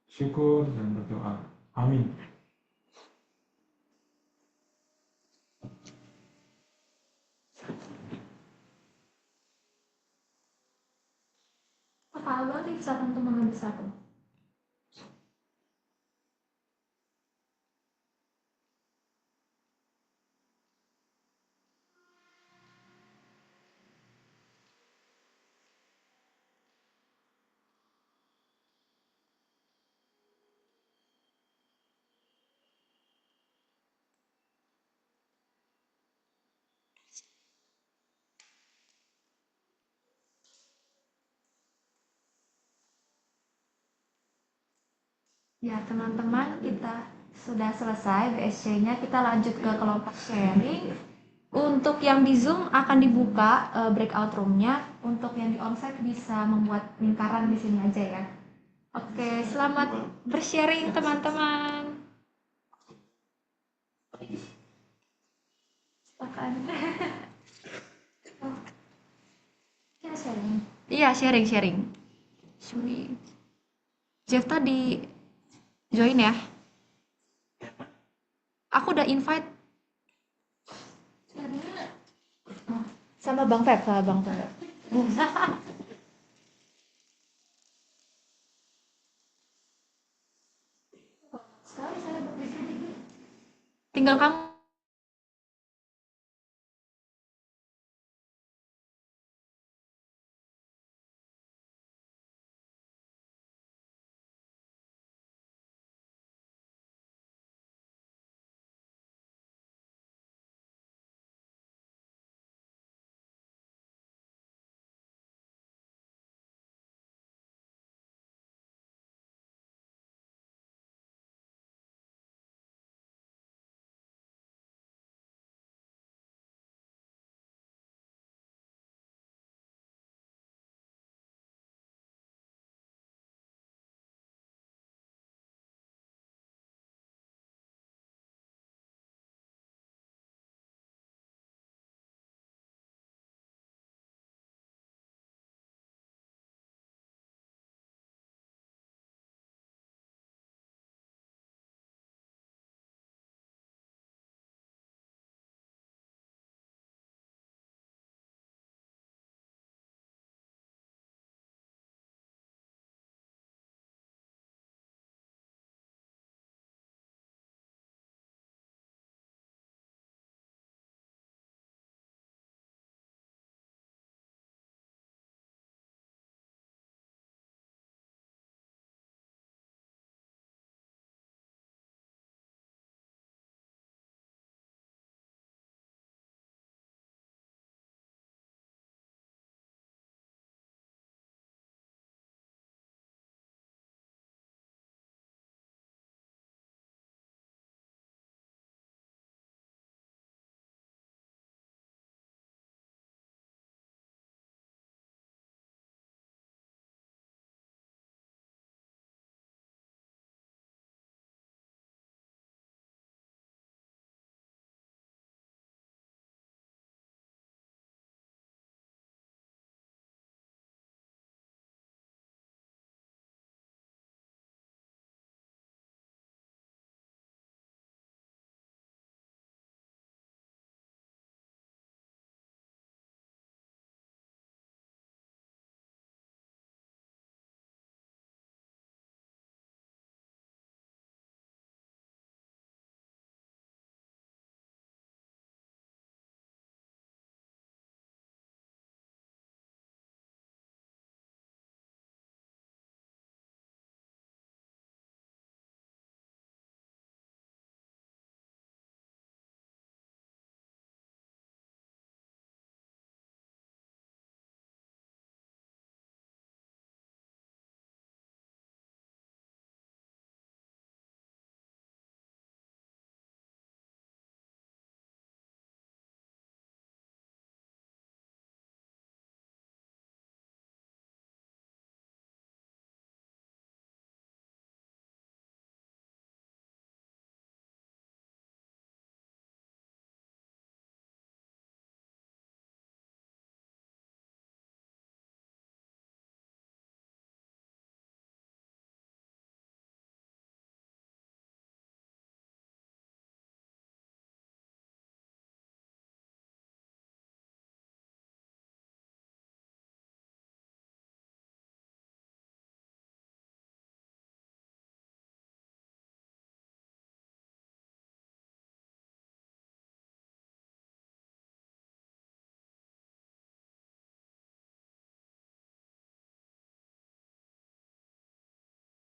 syukur dan berdoa. Amin. Apa Abang diusahakan untuk mengambil satu? Ya teman-teman, kita sudah selesai BSC-nya. Kita lanjut ke kelompok sharing. Untuk yang di Zoom akan dibuka breakout room-nya. Untuk yang di onsite bisa membuat lingkaran di sini aja ya. Oke, selamat bersharing teman-teman. Silakan. Ya sharing. Iya, sharing. Sorry. Jeff tadi join ya. Aku udah invite. Sama Bang Feb. Tinggal kamu